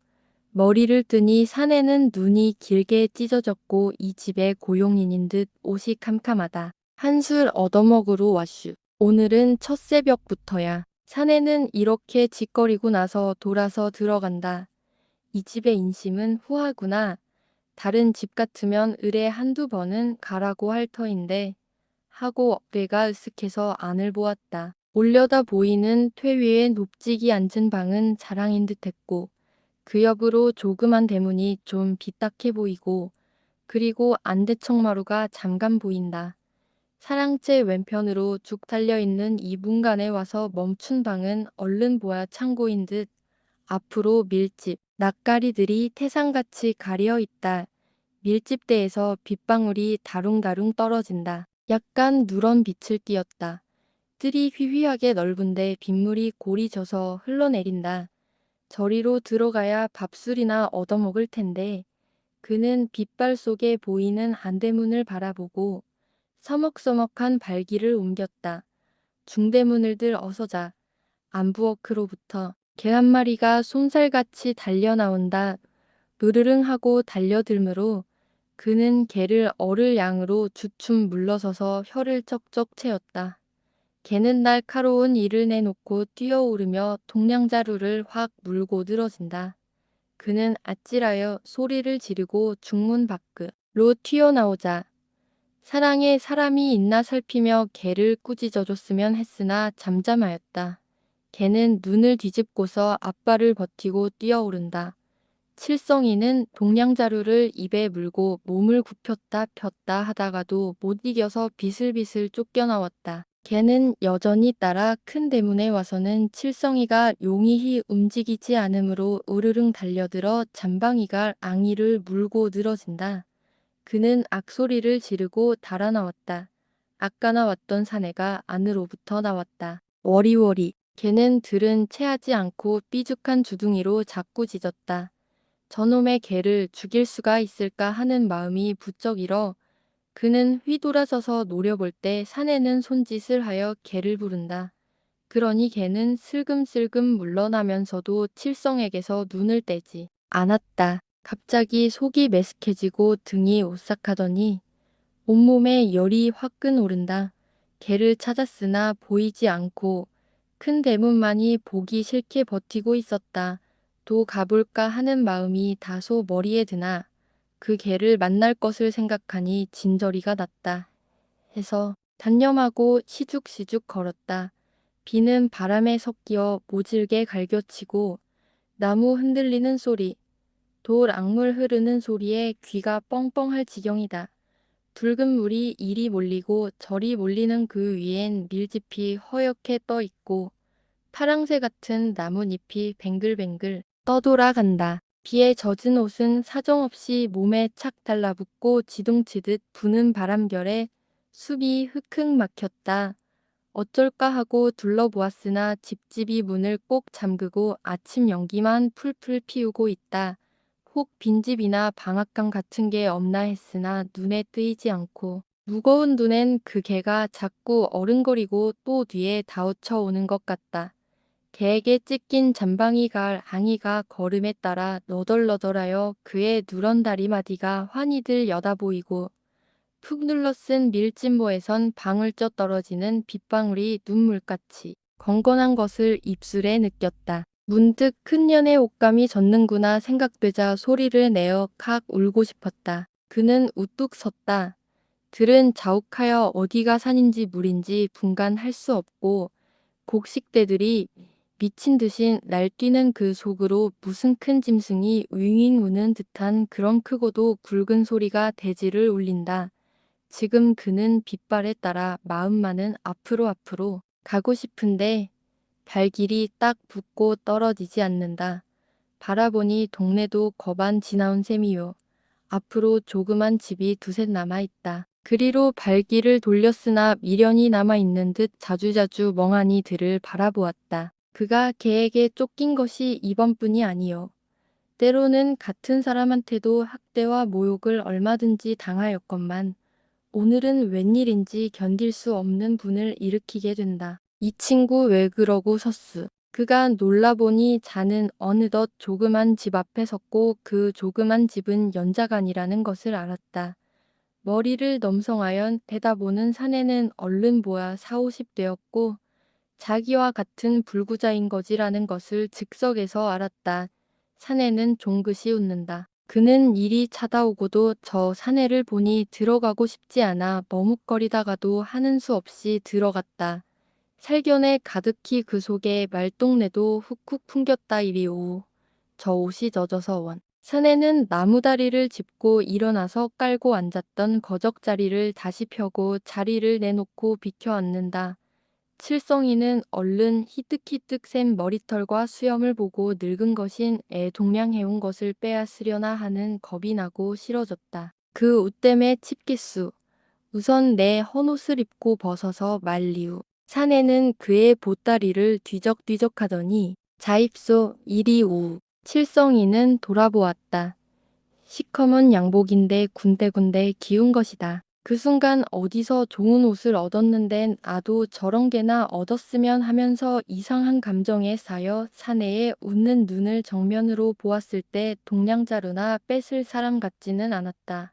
머리를 뜨니 산에는 눈이 길게 찢어졌고 이 집의 고용인인 듯 옷이 캄캄하다. 한술 얻어먹으러 왔슈. 오늘은 첫 새벽부터야. 사내는 이렇게 짓거리고 나서 돌아서 들어간다. 이 집의 인심은 후하구나. 다른 집 같으면 을에 한두 번은 가라고 할 터인데 하고 어깨가 으쓱해서 안을 보았다. 올려다 보이는 퇴 위에 높직이 앉은 방은 자랑인 듯했고 그 옆으로 조그만 대문이 좀 빗딱해 보이고 그리고 안대청마루가 잠깐 보인다. 사랑채 왼편으로 쭉 달려있는 이 문간에 와서 멈춘 방은 얼른 보아 창고인 듯 앞으로 밀집, 낯가리들이 태산같이 가려 있다. 밀집대에서 빗방울이 다룽다룽 떨어진다. 약간 누런 빛을 띄었다. 뜰이 휘휘하게 넓은데 빗물이 골이 져서 흘러내린다. 저리로 들어가야 밥술이나 얻어먹을 텐데 그는 빗발 속에 보이는 안대문을 바라보고 서먹서먹한 발길을 옮겼다. 중대문을 들 어서자. 안부어크로부터 개 한 마리가 솜살같이 달려나온다. 으르릉 하고 달려들므로 그는 개를 어를 양으로 주춤 물러서서 혀를 쩍쩍 채었다. 개는 날카로운 이를 내놓고 뛰어오르며 동량자루를 확 물고 늘어진다. 그는 아찔하여 소리를 지르고 중문 밖으로 튀어나오자 사랑에 사람이 있나 살피며 개를 꾸짖어줬으면 했으나 잠잠하였다. 개는 눈을 뒤집고서 앞발을 버티고 뛰어오른다. 칠성이는 동량자루를 입에 물고 몸을 굽혔다 폈다 하다가도 못 이겨서 비슬비슬 쫓겨나왔다. 개는 여전히 따라 큰 대문에 와서는 칠성이가 용이히 움직이지 않으므로 으르릉 달려들어 잠방이가 앙이를 물고 늘어진다. 그는 악소리를 지르고 달아나왔다. 아까 나왔던 사내가 안으로부터 나왔다. 워리워리. 개는 들은 채하지 않고 삐죽한 주둥이로 자꾸 짖었다. 저놈의 개를 죽일 수가 있을까 하는 마음이 부쩍 일어 그는 휘돌아서서 노려볼 때 사내는 손짓을 하여 개를 부른다. 그러니 개는 슬금슬금 물러나면서도 칠성에게서 눈을 떼지 않았다. 갑자기 속이 메스케지고 등이 오싹하더니 온몸에 열이 화끈 오른다. 개를 찾았으나 보이지 않고 큰 대문만이 보기 싫게 버티고 있었다. 또 가볼까 하는 마음이 다소 머리에 드나 그 개를 만날 것을 생각하니 진저리가 났다. 해서 단념하고 시죽시죽 걸었다. 비는 바람에 섞여 모질게 갈겨치고 나무 흔들리는 소리, 돌 악물 흐르는 소리에 귀가 뻥뻥할 지경이다. 붉은 물이 이리 몰리고 저리 몰리는 그 위엔 밀짚이 허옇게 떠 있고 파랑새 같은 나뭇잎이 뱅글뱅글 떠돌아간다. 비에 젖은 옷은 사정없이 몸에 착 달라붙고 지둥치듯 부는 바람결에 숲이 흑흑 막혔다. 어쩔까 하고 둘러보았으나 집집이 문을 꼭 잠그고 아침 연기만 풀풀 피우고 있다. 혹 빈집이나 방앗간 같은 게 없나 했으나 눈에 띄지 않고 무거운 눈엔 그 개가 자꾸 어른거리고 또 뒤에 다우쳐 오는 것 같다. 개에게 찢긴 잠방이가 앙이가 걸음에 따라 너덜너덜하여 그의 누런 다리마디가 환히들 여다 보이고 푹 눌러쓴 밀짚모에선 방울쪄 떨어지는 빗방울이 눈물같이 건건한 것을 입술에 느꼈다. 문득 큰 년의 옷감이 젖는구나 생각되자 소리를 내어 칵 울고 싶었다. 그는 우뚝 섰다. 들은 자욱하여 어디가 산인지 물인지 분간할 수 없고 곡식대들이 미친 듯이 날뛰는 그 속으로 무슨 큰 짐승이 윙윙 우는 듯한 그런 크고도 굵은 소리가 대지를 울린다. 지금 그는 빗발에 따라 마음만은 앞으로 가고 싶은데 발길이 딱 붙고 떨어지지 않는다. 바라보니 동네도 거반 지나온 셈이요. 앞으로 조그만 집이 두셋 남아있다. 그리로 발길을 돌렸으나 미련이 남아있는 듯 자주자주 멍하니 들을 바라보았다. 그가 개에게 쫓긴 것이 이번뿐이 아니요. 때로는 같은 사람한테도 학대와 모욕을 얼마든지 당하였건만 오늘은 웬일인지 견딜 수 없는 분을 일으키게 된다. 이 친구 왜 그러고 섰수? 그가 놀라보니 자는 어느덧 조그만 집 앞에 섰고 그 조그만 집은 연자간이라는 것을 알았다. 머리를 넘성하여 대다보는 사내는 얼른 보아 40, 50 되었고 자기와 같은 불구자인 거지라는 것을 즉석에서 알았다. 사내는 종긋이 웃는다. 그는 이리 찾아오고도 저 사내를 보니 들어가고 싶지 않아 머뭇거리다가도 하는 수 없이 들어갔다. 살견에 가득히 그 속에 말똥내도 훅훅 풍겼다 이리 오. 저 옷이 젖어서 원. 사내는 나무다리를 짚고 일어나서 깔고 앉았던 거적자리를 다시 펴고 자리를 내놓고 비켜 앉는다. 칠성이는 얼른 희뜩희뜩 샌 머리털과 수염을 보고 늙은 것인 애 동냥해온 것을 빼앗으려나 하는 겁이 나고 싫어졌다. 그 옷 때문에 칩겠수. 우선 내 헌옷을 입고 벗어서 말리우. 사내는 그의 보따리를 뒤적뒤적하더니 자입소 이리 오. 칠성이는 돌아보았다. 시커먼 양복인데 군데군데 기운 것이다. 그 순간 어디서 좋은 옷을 얻었는데 나도 저런 게나 얻었으면 하면서 이상한 감정에 쌓여 사내의 웃는 눈을 정면으로 보았을 때 동냥자루나 뺏을 사람 같지는 않았다.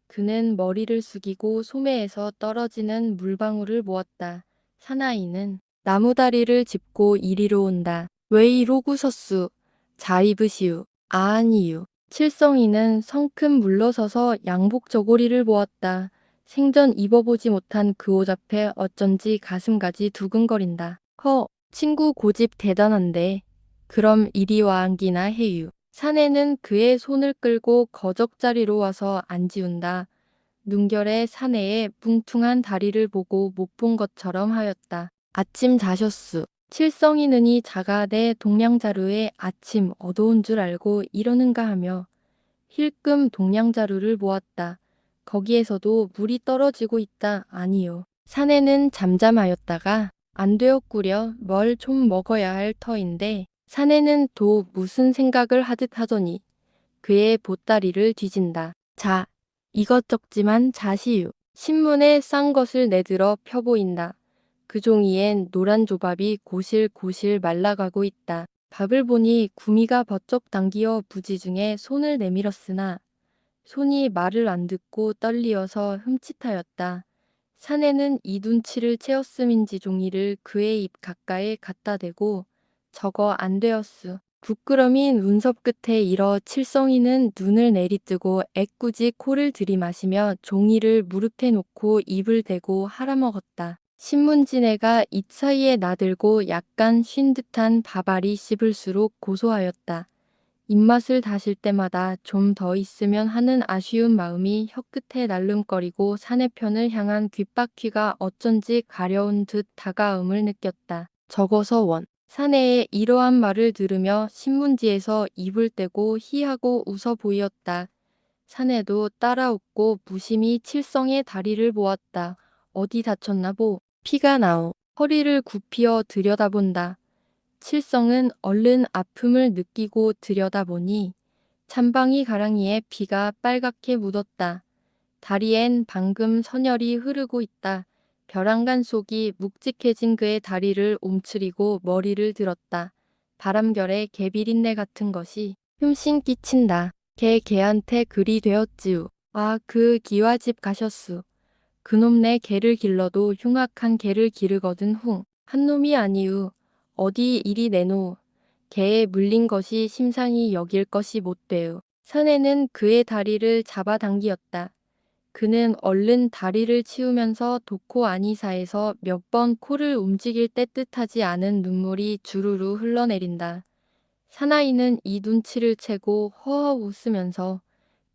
그는 머리를 숙이고 소매에서 떨어지는 물방울을 모았다. 사나이는 나무다리를 짚고 이리로 온다. 왜 이러고 섰수? 자 입으시우. 아니유. 칠성이는 성큼 물러서서 양복 저고리를 보았다. 생전 입어보지 못한 그 옷 앞에 어쩐지 가슴까지 두근거린다. 허, 친구 고집 대단한데. 그럼 이리 와 앉기나 해유. 사내는 그의 손을 끌고 거적자리로 와서 앉이운다. 눈결의 사내의 뭉퉁한 다리를 보고 못 본 것처럼 하였다. 아침 자셨수. 칠성이 눈이 작아내 동량자루에 아침 어두운 줄 알고 이러는가 하며 힐끔 동량자루를 보았다. 거기에서도 물이 떨어지고 있다. 아니요. 사내는 잠잠하였다가 안 되었구려. 뭘 좀 먹어야 할 터인데 사내는 또 무슨 생각을 하듯 하더니 그의 보따리를 뒤진다. 자, 이것 적지만 자시유. 신문에 싼 것을 내들어 펴보인다. 그 종이엔 노란 조밥이 고실고실 말라가고 있다. 밥을 보니 구미가 버쩍 당기어 부지중에 손을 내밀었으나 손이 말을 안 듣고 떨리어서 흠칫하였다. 사내는 이둔치를 채었음인지 종이를 그의 입 가까이 갖다 대고 저거 안 되었수. 부끄러민 운석 끝에 일어 칠성이는 눈을 내리뜨고 애꿎이 코를 들이마시며 종이를 무릎에 놓고 입을 대고 할아먹었다. 신문지네가 입 사이에 나들고 약간 쉰 듯한 밥알이 씹을수록 고소하였다. 입맛을 다실 때마다 좀 더 있으면 하는 아쉬운 마음이 혀끝에 날름거리고 사내편을 향한 귓바퀴가 어쩐지 가려운 듯 다가음을 느꼈다. 적어서 원. 사내의 이러한 말을 들으며 신문지에서 입을 떼고 희하고 웃어 보이었다. 사내도 따라 웃고 무심히 칠성의 다리를 보았다. 어디 다쳤나 보. 피가 나오. 허리를 굽히어 들여다본다. 칠성은 얼른 아픔을 느끼고 들여다보니 찬방이 가랑이에 피가 빨갛게 묻었다. 다리엔 방금 선혈이 흐르고 있다. 벼랑간 속이 묵직해진 그의 다리를 움츠리고 머리를 들었다. 바람결에 개비린내 같은 것이 흠씬 끼친다. 개한테 그리 되었지우. 아, 그 기와집 가셨수. 그놈네 개를 길러도 흉악한 개를 기르거든 흉. 한 놈이 아니우. 어디 이리 내노. 개에 물린 것이 심상이 여길 것이 못되우. 사내는 그의 다리를 잡아당기었다. 그는 얼른 다리를 치우면서 도코 아니사에서 몇 번 코를 움직일 때 뜻하지 않은 눈물이 주르르 흘러내린다. 사나이는 이 눈치를 채고 허허 웃으면서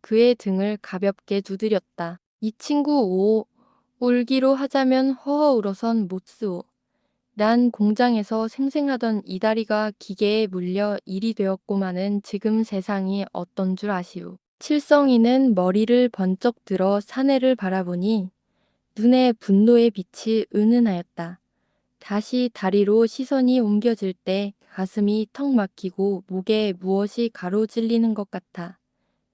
그의 등을 가볍게 두드렸다. 이 친구 오, 울기로 하자면 허허 울어선 못쓰오. 난 공장에서 생생하던 이 다리가 기계에 물려 일이 되었고만은 지금 세상이 어떤 줄 아시오. 칠성이는 머리를 번쩍 들어 사내를 바라보니 눈에 분노의 빛이 은은하였다. 다시 다리로 시선이 옮겨질 때 가슴이 턱 막히고 목에 무엇이 가로질리는 것 같아.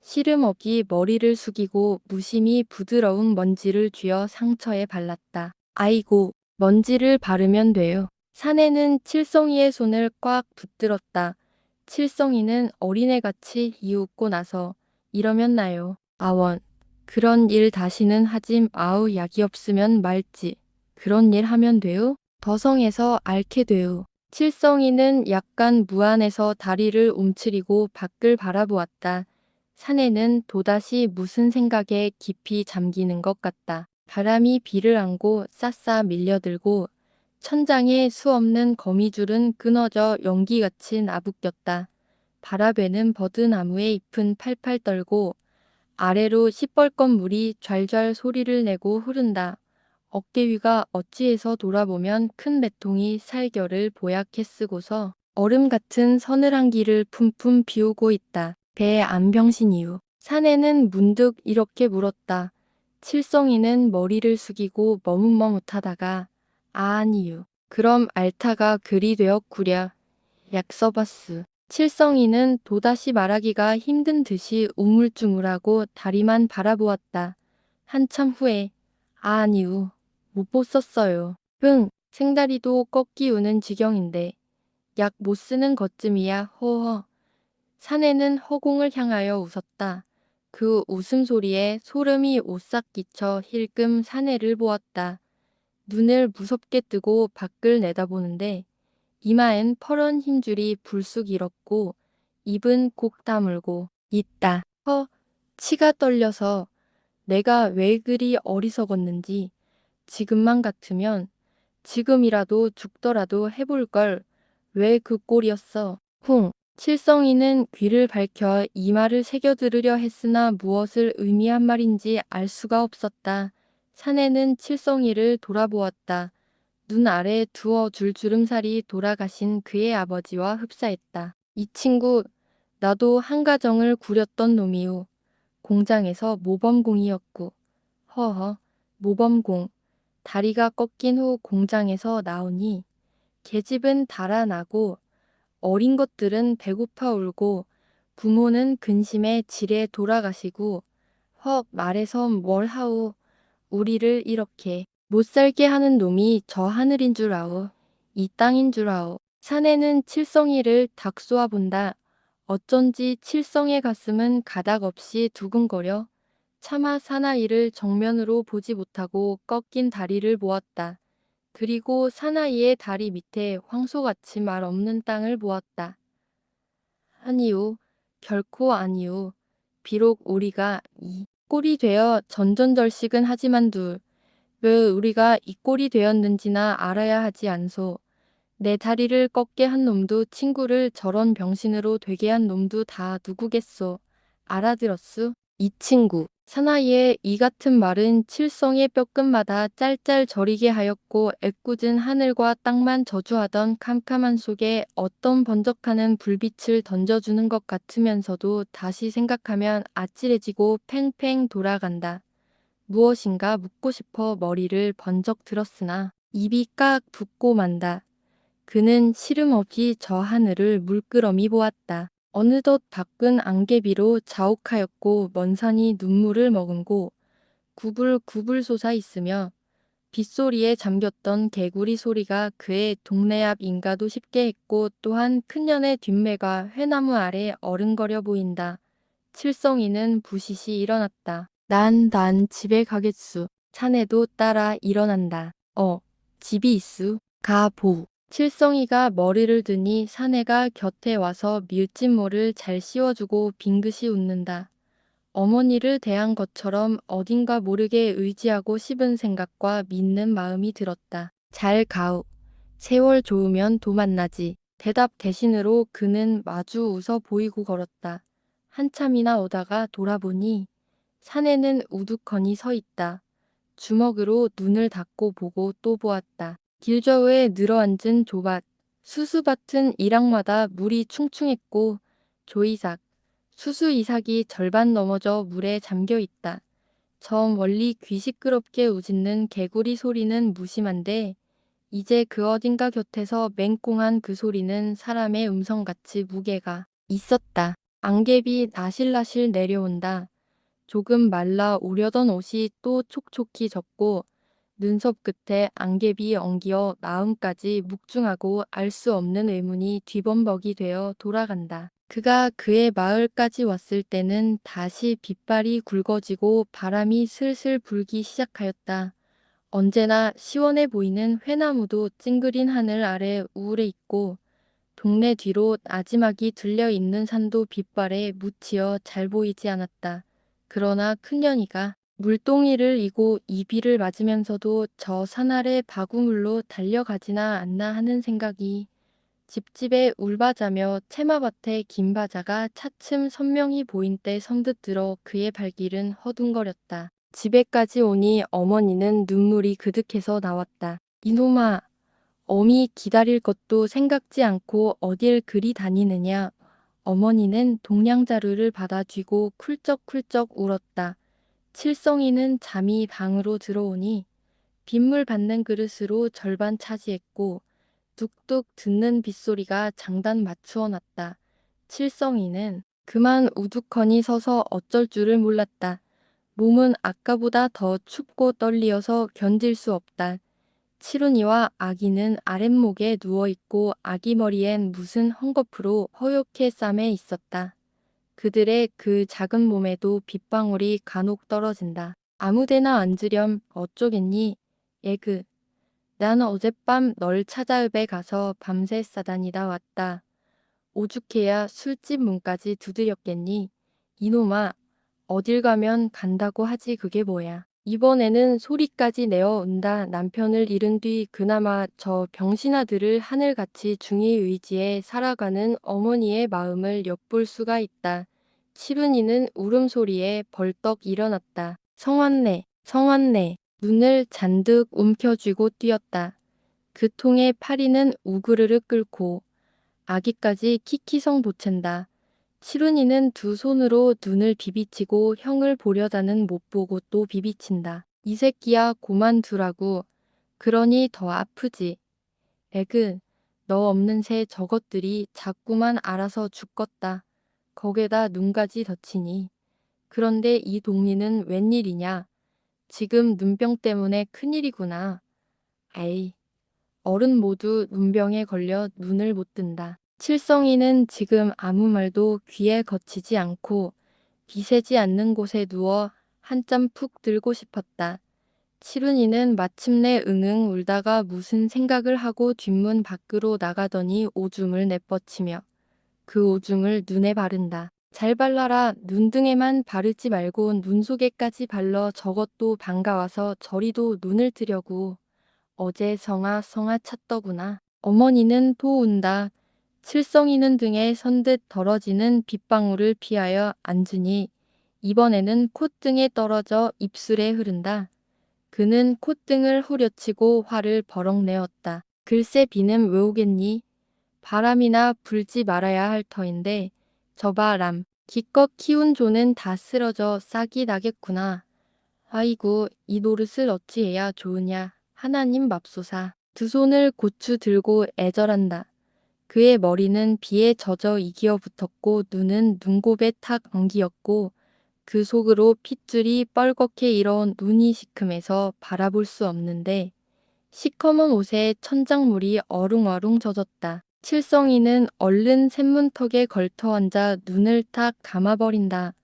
시름없이 머리를 숙이고 무심히 부드러운 먼지를 쥐어 상처에 발랐다. 아이고, 먼지를 바르면 돼요. 사내는 칠성이의 손을 꽉 붙들었다. 칠성이는 어린애같이 이웃고 나서 이러면 나요. 아원, 그런 일 다시는 하지 아우 약이 없으면 말지. 그런 일 하면 돼요? 더성에서 앓게 돼요. 칠성이는 약간 무안해서 다리를 움츠리고 밖을 바라보았다. 사내는 또다시 무슨 생각에 깊이 잠기는 것 같다. 바람이 비를 안고 싸싸 밀려들고 천장에 수없는 거미줄은 끊어져 연기같이 나부꼈다. 바라배는 버드나무의 잎은 팔팔 떨고 아래로 시뻘건 물이 좔좔 소리를 내고 흐른다. 어깨 위가 어찌해서 돌아보면 큰 매통이 살결을 보얗게 쓰고서 얼음 같은 서늘한기를 품품 비우고 있다. 배의 안병신 이유. 사내는 문득 이렇게 물었다. 칠성이는 머리를 숙이고 머뭇머뭇하다가 아니유. 그럼 알타가 글이 되었구랴. 약서바스. 칠성이는 또다시 말하기가 힘든 듯이 우물쭈물하고 다리만 바라보았다. 한참 후에 아니유. 못 보썼어요. 생다리도 꺾이우는 지경인데 약 못 쓰는 것쯤이야 허허. 사내는 허공을 향하여 웃었다. 그 웃음소리에 소름이 오싹 끼쳐 힐끔 사내를 보았다. 눈을 무섭게 뜨고 밖을 내다보는데 이마엔 퍼런 힘줄이 불쑥 일었고 입은 곡 다물고 있다. 치가 떨려서 내가 왜 그리 어리석었는지 지금만 같으면 지금이라도 죽더라도 해볼 걸 왜 그 꼴이었어. 칠성이는 귀를 밝혀 이 말을 새겨들으려 했으나 무엇을 의미한 말인지 알 수가 없었다. 사내는 칠성이를 돌아보았다. 눈 아래 두어 줄 주름살이 돌아가신 그의 아버지와 흡사했다. 이 친구, 나도 한가정을 구렸던 놈이오. 공장에서 모범공이었고. 허허, 모범공. 다리가 꺾인 후 공장에서 나오니 계집은 달아나고 어린 것들은 배고파 울고 부모는 근심에 지레 돌아가시고 헉 말해서 뭘 하오. 우리를 이렇게 못 살게 하는 놈이 저 하늘인 줄 아오. 이 땅인 줄 아오. 사내는 칠성이를 닥 쏘아 본다. 어쩐지 칠성의 가슴은 가닥없이 두근거려 차마 사나이를 정면으로 보지 못하고 꺾인 다리를 보았다. 그리고 사나이의 다리 밑에 황소같이 말 없는 땅을 보았다. 아니요. 결코 아니요. 비록 우리가 이 꼴이 되어 전전절식은 하지만두 왜 우리가 이 꼴이 되었는지나 알아야 하지 않소. 내 다리를 꺾게 한 놈도 친구를 저런 병신으로 되게 한 놈도 다 누구겠소. 알아들었수? 이 친구. 사나이의 이 같은 말은 칠성의 뼈끝마다 짤짤 저리게 하였고 애꿎은 하늘과 땅만 저주하던 캄캄한 속에 어떤 번쩍하는 불빛을 던져주는 것 같으면서도 다시 생각하면 아찔해지고 팽팽 돌아간다. 무엇인가 묻고 싶어 머리를 번쩍 들었으나 입이 깍 붙고 만다. 그는 시름없이 저 하늘을 물끄러미 보았다. 어느덧 밖은 안개비로 자욱하였고 먼 산이 눈물을 머금고 구불구불 솟아 있으며 빗소리에 잠겼던 개구리 소리가 그의 동네 앞 인가도 쉽게 했고 또한 큰 년의 뒷매가 회나무 아래 어른거려 보인다. 칠성이는 부시시 일어났다. 난 집에 가겠수. 사내도 따라 일어난다. 집이 있수. 가 보. 칠성이가 머리를 드니 사내가 곁에 와서 밀짚모를 잘 씌워주고 빙긋이 웃는다. 어머니를 대한 것처럼 어딘가 모르게 의지하고 싶은 생각과 믿는 마음이 들었다. 잘 가오. 세월 좋으면 도 만나지. 대답 대신으로 그는 마주 웃어 보이고 걸었다. 한참이나 오다가 돌아보니 사내는 우두커니 서 있다. 주먹으로 눈을 닫고 보고 또 보았다. 길저우에 늘어앉은 조밭, 수수밭은 일학마다 물이 충충했고 조이삭, 수수이삭이 절반 넘어져 물에 잠겨 있다. 저 멀리 귀 시끄럽게 우짖는 개구리 소리는 무심한데 이제 그 어딘가 곁에서 맹꽁한 그 소리는 사람의 음성같이 무게가 있었다. 안개비 나실나실 내려온다. 조금 말라 오려던 옷이 또 촉촉히 젖고 눈썹 끝에 안개비 엉기어 마음까지 묵중하고 알 수 없는 의문이 뒤범벅이 되어 돌아간다. 그가 그의 마을까지 왔을 때는 다시 빗발이 굵어지고 바람이 슬슬 불기 시작하였다. 언제나 시원해 보이는 회나무도 찡그린 하늘 아래 우울해 있고 동네 뒤로 나지막이 들려 있는 산도 빗발에 묻히어 잘 보이지 않았다. 그러나 큰년이가 물동이를 이고 이 비를 맞으면서도 저 산 아래 바구물로 달려가지나 않나 하는 생각이 집집에 울바자며 채마밭에 긴 바자가 차츰 선명히 보인 때 선듯 들어 그의 발길은 허둥거렸다. 집에까지 오니 어머니는 눈물이 그득해서 나왔다. 이놈아, 어미 기다릴 것도 생각지 않고 어딜 그리 다니느냐. 어머니는 동량자루를 받아 쥐고 쿨쩍쿨쩍 울었다. 칠성이는 잠이 방으로 들어오니 빗물 받는 그릇으로 절반 차지했고 뚝뚝 듣는 빗소리가 장단 맞추어 놨다. 칠성이는 그만 우두커니 서서 어쩔 줄을 몰랐다. 몸은 아까보다 더 춥고 떨리어서 견딜 수 없다. 칠훈이와 아기는 아랫목에 누워있고 아기 머리엔 무슨 헝겊으로 허옇게 싸매 있었다. 그들의 그 작은 몸에도 빗방울이 간혹 떨어진다. 아무데나 앉으렴 어쩌겠니? 에그. 난 어젯밤 널 찾아읍에 가서 밤새 싸다니다 왔다. 오죽해야 술집 문까지 두드렸겠니? 이놈아, 어딜 가면 간다고 하지 그게 뭐야. 이번에는 소리까지 내어온다. 남편을 잃은 뒤 그나마 저 병신아들을 하늘같이 중히 의지해 살아가는 어머니의 마음을 엿볼 수가 있다. 시룬이는 울음소리에 벌떡 일어났다. 성환네, 성환네. 눈을 잔뜩 움켜쥐고 뛰었다. 그 통에 파리는 우그르르 끓고 아기까지 키키성 보챈다. 시룬이는 두 손으로 눈을 비비치고 형을 보려다는 못 보고 또 비비친다. 이 새끼야 고만두라고. 그러니 더 아프지. 에그, 너 없는 새 저것들이 자꾸만 알아서 죽겄다. 거기에다 눈까지 덧치니. 그런데 이 동리는 웬일이냐. 지금 눈병 때문에 큰일이구나. 에이. 어른 모두 눈병에 걸려 눈을 못 뜬다. 칠성이는 지금 아무 말도 귀에 거치지 않고 비세지 않는 곳에 누워 한참 푹 들고 싶었다. 칠훈이는 마침내 응응 울다가 무슨 생각을 하고 뒷문 밖으로 나가더니 오줌을 내뻗치며 그 오줌을 눈에 바른다. 잘 발라라. 눈등에만 바르지 말고 눈 속에까지 발러. 저것도 반가워서 저리도 눈을 뜨려고. 어제 성아 찾더구나. 어머니는 또 운다. 칠성이는 등에 선듯 떨어지는 빗방울을 피하여 앉으니 이번에는 콧등에 떨어져 입술에 흐른다. 그는 콧등을 후려치고 화를 버럭 내었다. 글쎄 비는 왜 오겠니? 바람이나 불지 말아야 할 터인데 저 바람 기껏 키운 조는 다 쓰러져 싹이 나겠구나. 아이고 이 노릇을 어찌해야 좋으냐. 하나님 맙소사. 두 손을 고추 들고 애절한다. 그의 머리는 비에 젖어 이기어 붙었고 눈은 눈곱에 탁 엉기었고 그 속으로 핏줄이 뻘겋게 일어온 눈이 시큼해서 바라볼 수 없는데 시커먼 옷에 천장물이 어룽어룽 젖었다. 칠성이는 얼른 샘문턱에 걸터 앉아 눈을 탁 감아버린다.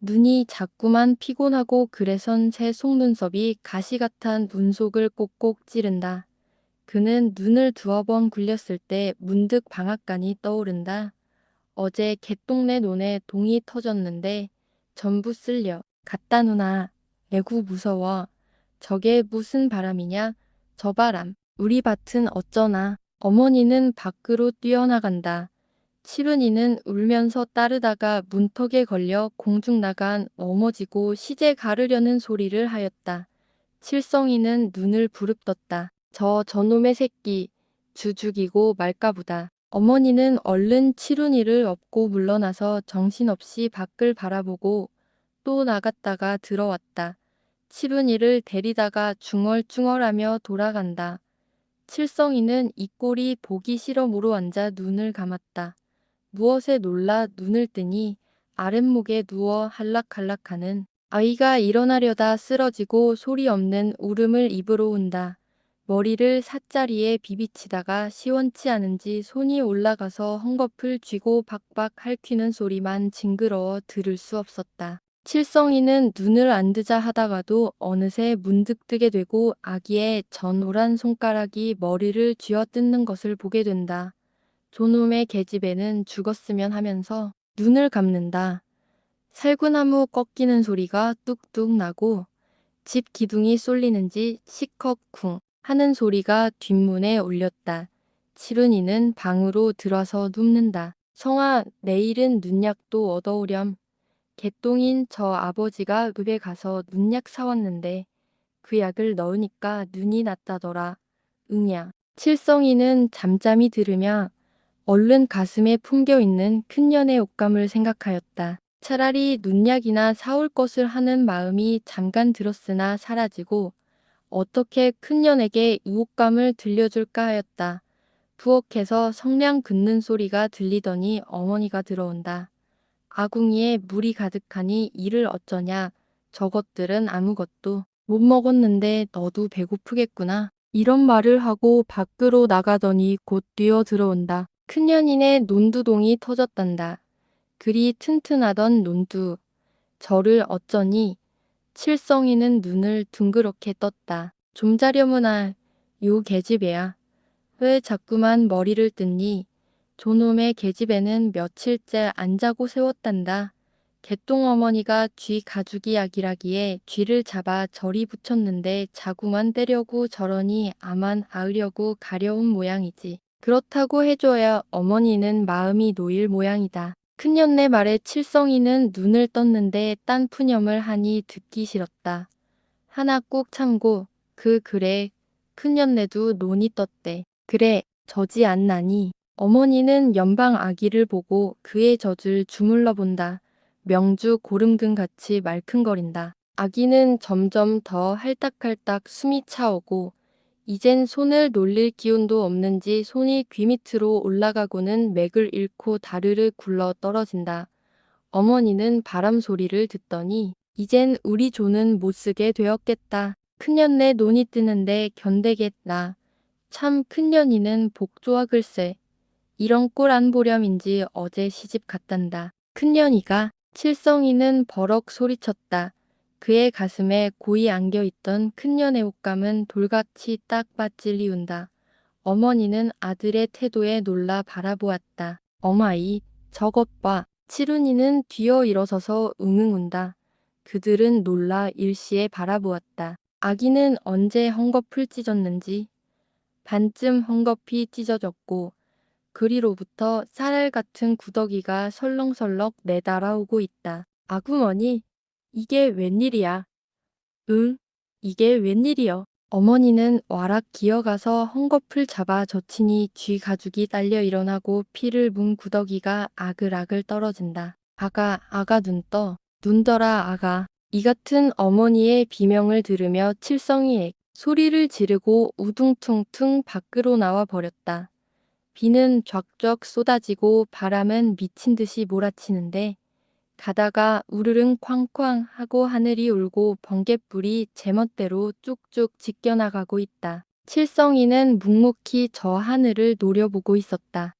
눈이 자꾸만 피곤하고 그래선 새 속눈썹이 가시 같아 눈 속을 꼭꼭 찌른다. 그는 눈을 두어 번 굴렸을 때 문득 방앗간이 떠오른다. 어제 개똥내 논에 동이 터졌는데 전부 쓸려. 갔다 누나. 애구 무서워. 저게 무슨 바람이냐? 저 바람. 우리 밭은 어쩌나. 어머니는 밖으로 뛰어나간다. 칠은이는 울면서 따르다가 문턱에 걸려 공중 나간 넘어지고 시제 가르려는 소리를 하였다. 칠성이는 눈을 부릅떴다. 저놈의 새끼. 죽이고 말까보다. 어머니는 얼른 칠훈이를 업고 물러나서 정신없이 밖을 바라보고 또 나갔다가 들어왔다. 칠훈이를 데리다가 중얼중얼하며 돌아간다. 칠성이는 이 꼴이 보기 싫어 무로 앉아 눈을 감았다. 무엇에 놀라 눈을 뜨니 아랫목에 누워 할락할락하는 아이가 일어나려다 쓰러지고 소리 없는 울음을 입으로 운다. 머리를 사짜리에 비비치다가 시원치 않은지 손이 올라가서 헝겊을 쥐고 박박 핥히는 소리만 징그러워 들을 수 없었다. 칠성이는 눈을 안 뜨자 하다가도 어느새 문득 뜨게 되고 아기의 전오란 손가락이 머리를 쥐어뜯는 것을 보게 된다. 저놈의 계집애는 죽었으면 하면서 눈을 감는다. 살구나무 꺾이는 소리가 뚝뚝 나고 집 기둥이 쏠리는지 시컥쿵 하는 소리가 뒷문에 울렸다. 칠은이는 방으로 들어서 눕는다. 성아, 내일은 눈약도 얻어오렴. 개똥인 저 아버지가 읍에 가서 눈약 사왔는데 그 약을 넣으니까 눈이 났다더라. 응야. 칠성이는 잠잠히 들으며 얼른 가슴에 품겨있는 큰년의 옷감을 생각하였다. 차라리 눈약이나 사올 것을 하는 마음이 잠깐 들었으나 사라지고 어떻게 큰년에게 이 옷감을 들려줄까 하였다. 부엌에서 성냥 긋는 소리가 들리더니 어머니가 들어온다. 아궁이에 물이 가득하니 이를 어쩌냐. 저것들은 아무것도 못 먹었는데 너도 배고프겠구나. 이런 말을 하고 밖으로 나가더니 곧 뛰어 들어온다. 큰년인의 논두동이 터졌단다. 그리 튼튼하던 논두. 저를 어쩌니. 칠성이는 눈을 둥그렇게 떴다. 좀 자려무나. 요 계집애야. 왜 자꾸만 머리를 뜯니? 저놈의 계집애는 며칠째 안 자고 세웠단다. 개똥어머니가 쥐 가죽이 약이라기에 쥐를 잡아 저리 붙였는데 자구만 때려고 저러니 아만 아으려고 가려운 모양이지. 그렇다고 해줘야 어머니는 마음이 놓일 모양이다. 큰년네 말에 칠성이는 눈을 떴는데 딴 푸념을 하니 듣기 싫었다. 하나 꾹 참고 그래 큰년네도 논이 떴대. 그래 저지 않나니. 어머니는 연방 아기를 보고 그의 젖을 주물러 본다. 명주 고름등같이 말큰거린다. 아기는 점점 더 할딱할딱 숨이 차오고 이젠 손을 놀릴 기운도 없는지 손이 귀 밑으로 올라가고는 맥을 잃고 다르르 굴러 떨어진다. 어머니는 바람 소리를 듣더니 이젠 우리 조는 못쓰게 되었겠다. 큰년네 논이 뜨는데 견대겠나. 참 큰년이는 복조와 글쎄. 이런 꼴 안 보렴인지 어제 시집 갔단다. 큰년이가 칠성이는 버럭 소리쳤다. 그의 가슴에 고이 안겨있던 큰년의 옷감은 돌같이 딱 빠질리운다. 어머니는 아들의 태도에 놀라 바라보았다. 어마이, 저것 봐. 칠훈이는 뒤어 일어서서 응응운다. 그들은 놀라 일시에 바라보았다. 아기는 언제 헝겊을 찢었는지 반쯤 헝겊이 찢어졌고 그리로부터 쌀알 같은 구더기가 설렁설렁 내달아오고 있다. 아구머니, 이게 웬일이야? 응, 이게 웬일이여? 어머니는 와락 기어가서 헝겊을 잡아 젖히니 쥐 가죽이 딸려 일어나고 피를 문 구더기가 아글아글 떨어진다. 아가 눈 떠. 눈 떠라 아가. 이 같은 어머니의 비명을 들으며 칠성이 소리를 지르고 우둥퉁퉁 밖으로 나와 버렸다. 비는 쫙쫙 쏟아지고 바람은 미친 듯이 몰아치는데 가다가 우르릉 쾅쾅 하고 하늘이 울고 번갯불이 제멋대로 쭉쭉 지겨나가고 있다. 칠성이는 묵묵히 저 하늘을 노려보고 있었다.